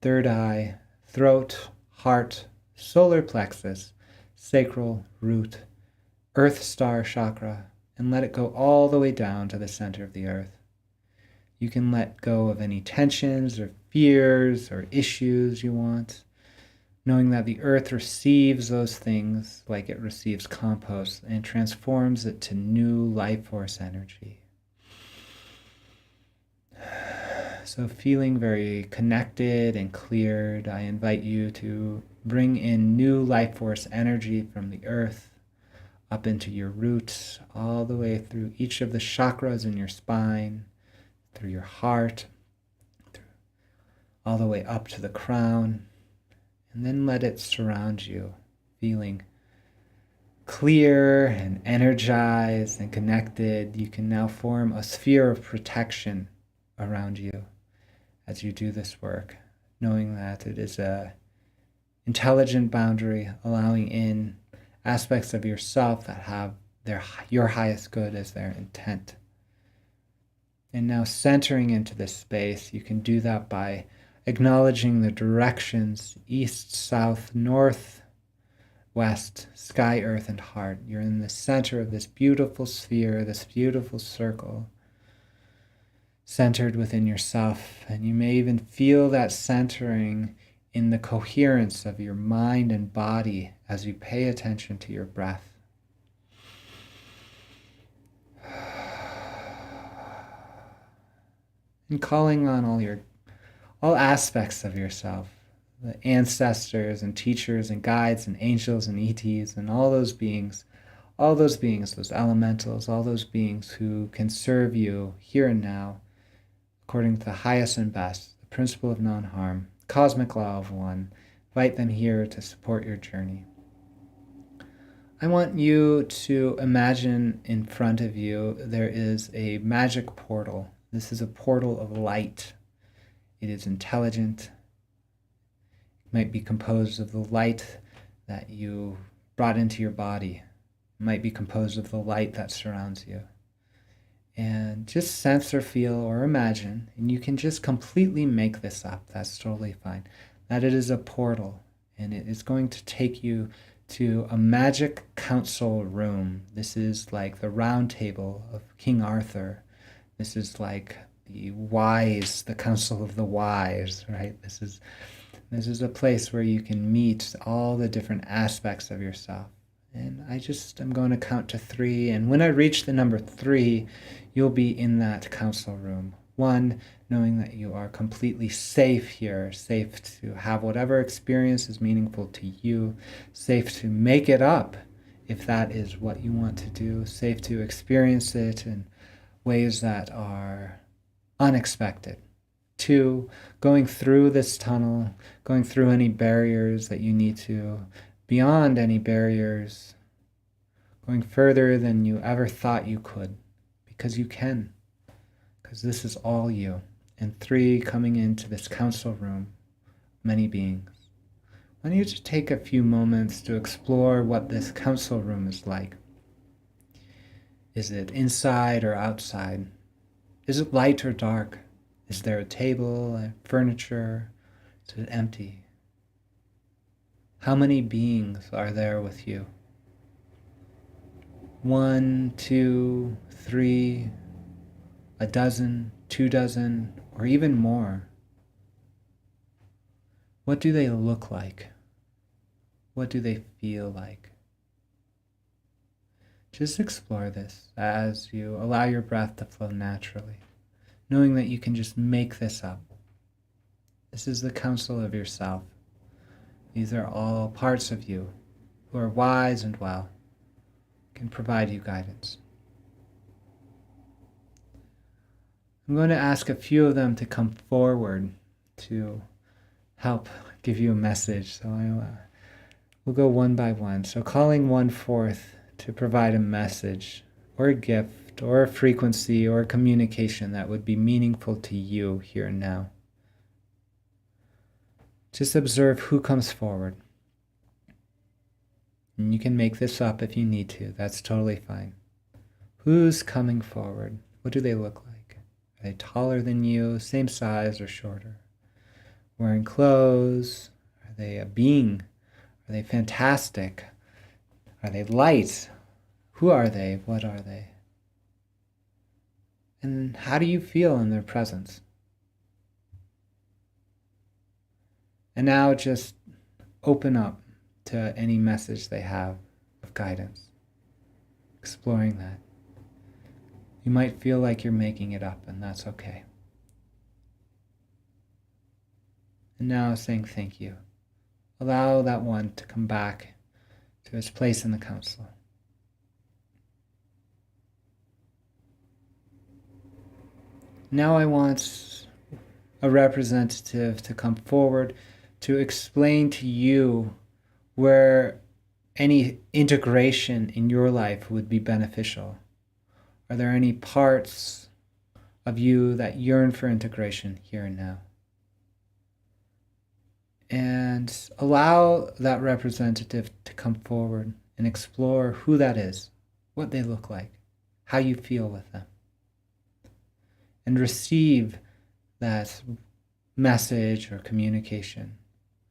third eye, throat, heart, solar plexus, sacral, root, earth star chakra, and let it go all the way down to the center of the earth. You can let go of any tensions or fears or issues you want, knowing that the earth receives those things like it receives compost and transforms it to new life force energy. So feeling very connected and cleared, I invite you to bring in new life force energy from the earth up into your roots, all the way through each of the chakras in your spine, through your heart, all the way up to the crown, and then let it surround you, feeling clear and energized and connected. You can now form a sphere of protection around you as you do this work, knowing that it is a intelligent boundary, allowing in aspects of yourself that have your highest good as their intent. And now centering into this space, you can do that by acknowledging the directions, east, south, north, west, sky, earth, and heart. You're in the center of this beautiful sphere, this beautiful circle, centered within yourself. And you may even feel that centering in the coherence of your mind and body as you pay attention to your breath. And calling on all aspects of yourself, the ancestors and teachers and guides and angels and ETs and all those beings, those elementals, all those beings who can serve you here and now according to the highest and best, the principle of non-harm, cosmic law of one. Invite them here to support your journey. I want you to imagine in front of you there is a magic portal. This is a portal of light. It is intelligent. It might be composed of the light that you brought into your body. It might be composed of the light that surrounds you. And just sense or feel or imagine, and you can just completely make this up, that's totally fine, that it is a portal, and it is going to take you to a magic council room. This is like the round table of King Arthur. This is like the council of the wise, right? This is a place where you can meet all the different aspects of yourself. And I'm going to count to 3, and when I reach the number 3, you'll be in that council room. One, knowing that you are completely safe here, safe to have whatever experience is meaningful to you, safe to make it up if that is what you want to do, safe to experience it in ways that are unexpected. Two, going through this tunnel, going through any barriers that you need to, beyond any barriers, going further than you ever thought you could, because you can, because this is all you. And three, coming into this council room, many beings. I want you to take a few moments to explore what this council room is like. Is it inside or outside? Is it light or dark? Is there a table, a furniture? Is it empty? How many beings are there with you? 1, 2, 3, a dozen, 2 dozen, or even more? What do they look like? What do they feel like? Just explore this as you allow your breath to flow naturally, knowing that you can just make this up. This is the counsel of yourself. These are all parts of you who are wise and well, can provide you guidance. I'm going to ask a few of them to come forward to help give you a message. So we'll go one by one. So calling one forth to provide a message or a gift or a frequency or a communication that would be meaningful to you here and now. Just observe who comes forward. And you can make this up if you need to. That's totally fine. Who's coming forward? What do they look like? Are they taller than you, same size or shorter? Wearing clothes? Are they a being? Are they fantastic? Are they light? Who are they? What are they? And how do you feel in their presence? And now just open up to any message they have of guidance, exploring that. You might feel like you're making it up, and that's okay. And now saying thank you. Allow that one to come back to its place in the council. Now I want a representative to come forward to explain to you where any integration in your life would be beneficial. Are there any parts of you that yearn for integration here and now? And allow that representative to come forward and explore who that is, what they look like, how you feel with them. And receive that message or communication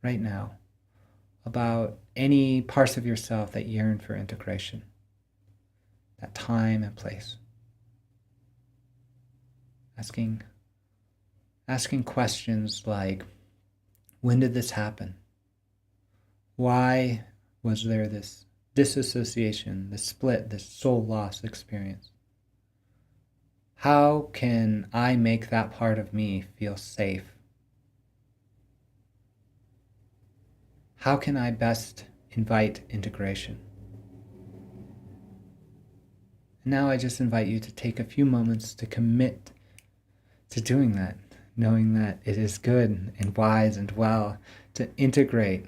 right now about any parts of yourself that yearn for integration, that time and place. Asking questions like, when did this happen? Why was there this disassociation, this split, this soul loss experience? How can I make that part of me feel safe? How can I best invite integration? And now I just invite you to take a few moments to commit to doing that, knowing that it is good and wise and well to integrate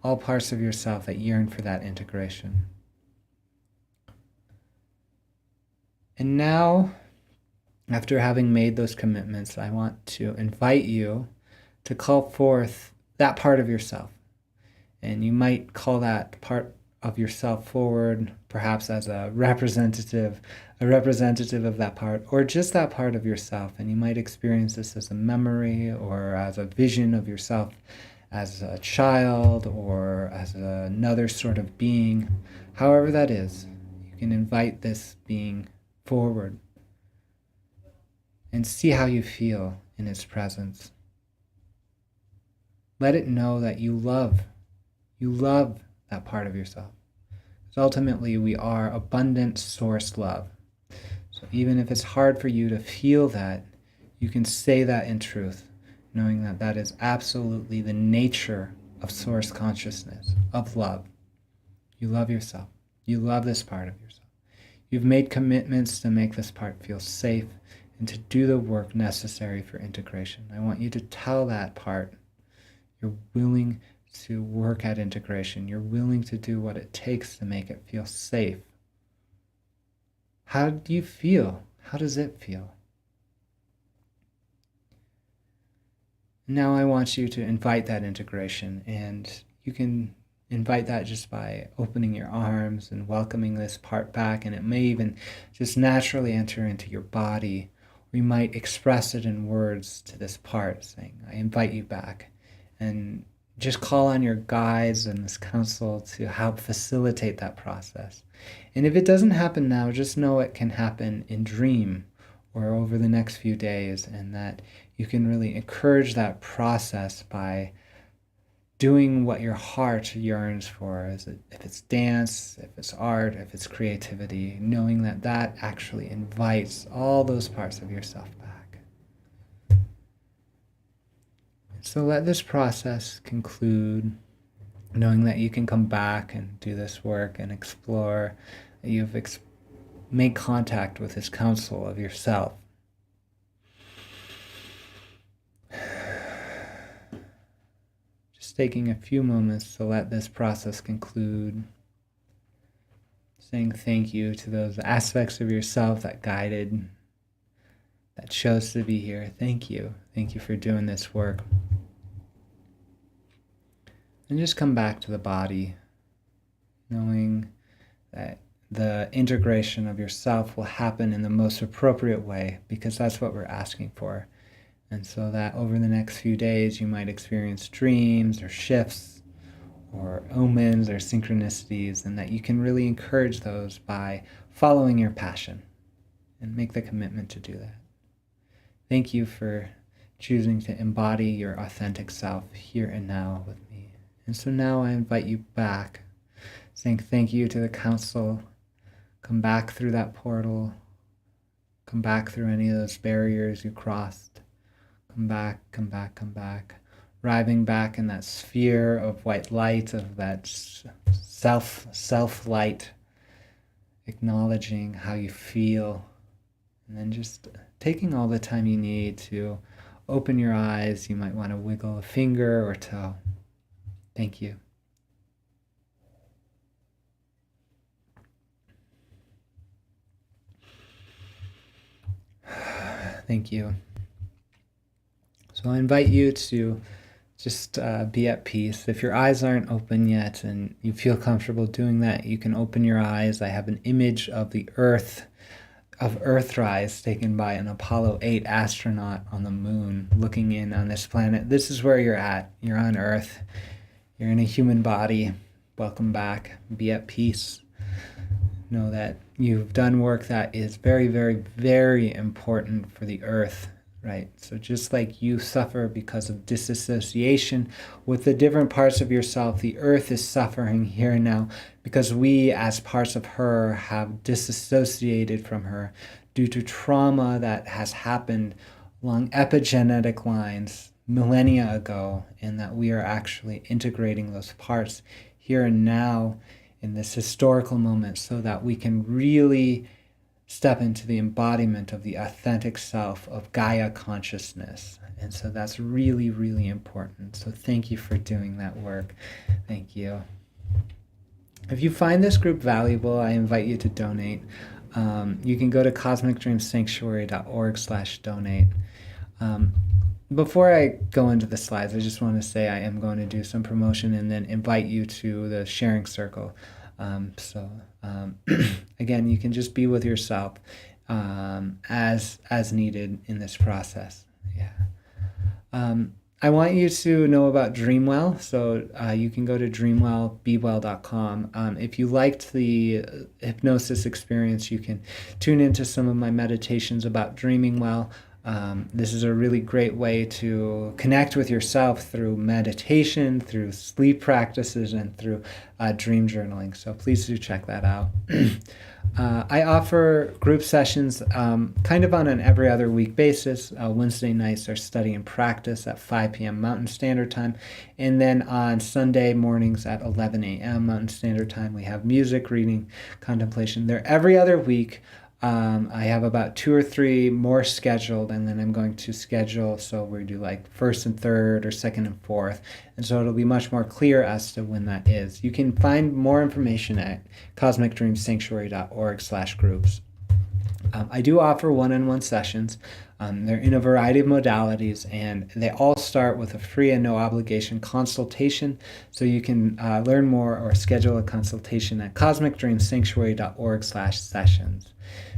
all parts of yourself that yearn for that integration. And now, after having made those commitments, I want to invite you to call forth that part of yourself. And you might call that part of yourself forward, perhaps as a representative of that part, or just that part of yourself. And you might experience this as a memory or as a vision of yourself as a child or as another sort of being. However that is, you can invite this being forward and see how you feel in its presence. Let it know that you love that part of yourself. Because ultimately we are abundant source love. So even if it's hard for you to feel that, You can say that in truth, knowing that that is absolutely the nature of source consciousness, of love. You love yourself. You love this part of yourself. You've made commitments to make this part feel safe and to do the work necessary for integration. I want you to tell that part you're willing to work at integration. You're willing to do what it takes to make it feel safe. How do you feel? How does it feel? Now I want you to invite that integration, and you can invite that just by opening your arms and welcoming this part back, and it may even just naturally enter into your body. Or you might express it in words to this part, saying, I invite you back. And just call on your guides and this council to help facilitate that process. And if it doesn't happen now, just know it can happen in dream or over the next few days, and that you can really encourage that process by doing what your heart yearns for. If it's dance, if it's art, if it's creativity, knowing that that actually invites all those parts of yourself back. So let this process conclude, knowing that you can come back and do this work and explore, that you've made contact with this counsel of yourself. Just taking a few moments to let this process conclude, saying thank you to those aspects of yourself that guided, that chose to be here. Thank you. Thank you for doing this work. And just come back to the body, knowing that the integration of yourself will happen in the most appropriate way, because that's what we're asking for. And so that over the next few days, you might experience dreams or shifts or omens or synchronicities, and that you can really encourage those by following your passion and make the commitment to do that. Thank you for choosing to embody your authentic self here and now with me. And so now I invite you back, saying thank you to the council. Come back through that portal. Come back through any of those barriers you crossed. Come back, come back, come back. Arriving back in that sphere of white light, of that self-light, acknowledging how you feel, and then just taking all the time you need to open your eyes. You might want to wiggle a finger or toe. Thank you. Thank you. So I invite you to just be at peace. If your eyes aren't open yet and you feel comfortable doing that, you can open your eyes. I have an image of the Earth, of Earthrise, taken by an Apollo 8 astronaut on the moon, looking in on this planet. This is where you're at. You're on Earth. You're in a human body. Welcome back. Be at peace. Know that you've done work that is very, very, very important for the Earth, right? So just like you suffer because of disassociation with the different parts of yourself, the Earth is suffering here and now because we, as parts of her, have disassociated from her due to trauma that has happened along epigenetic lines millennia ago, and that we are actually integrating those parts here and now in this historical moment so that we can really step into the embodiment of the authentic self of Gaia consciousness. And so that's really, really important. So thank you for doing that work. Thank you. If you find this group valuable, I invite you to donate. You can go to cosmicdreamsanctuary.org/donate. Before I go into the slides, I just want to say I am going to do some promotion and then invite you to the sharing circle. Again, you can just be with yourself as needed in this process. Yeah. I want you to know about Dreamwell, so you can go to dreamwellbewell.com. If you liked the hypnosis experience, you can tune into some of my meditations about dreaming well. This is a really great way to connect with yourself through meditation, through sleep practices, and through dream journaling. So please do check that out. I offer group sessions kind of on an every other week basis. Wednesday nights are study and practice at 5 p.m. Mountain Standard Time. And then on Sunday mornings at 11 a.m. Mountain Standard Time, we have music, reading, contemplation. They're every other week. I have about 2 or 3 more scheduled, and then I'm going to schedule so we do like first and third or second and fourth, and so it'll be much more clear as to when that is. You can find more information at cosmicdreamsanctuary.org/groups. I do offer one-on-one sessions. They're in a variety of modalities, and they all start with a free and no obligation consultation. So you can learn more or schedule a consultation at cosmicdreamsanctuary.org/sessions.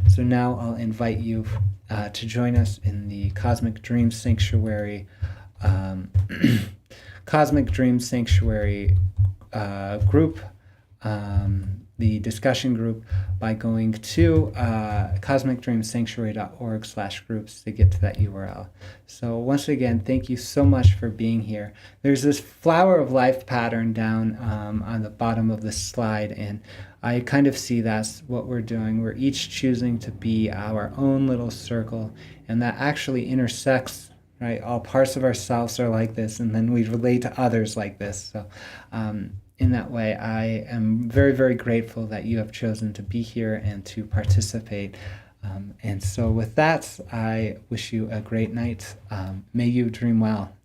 So now I'll invite you to join us in the Cosmic Dream Sanctuary Cosmic Dream Sanctuary group, the discussion group, by going to cosmicdreamsanctuary.org/groups to get to that URL. So once again, thank you so much for being here. There's this flower of life pattern down on the bottom of this slide, and I kind of see that's what we're doing. We're each choosing to be our own little circle, and that actually intersects, right? All parts of ourselves are like this, and then we relate to others like this. So in that way, I am very, very grateful that you have chosen to be here and to participate. And so with that, I wish you a great night. May you dream well.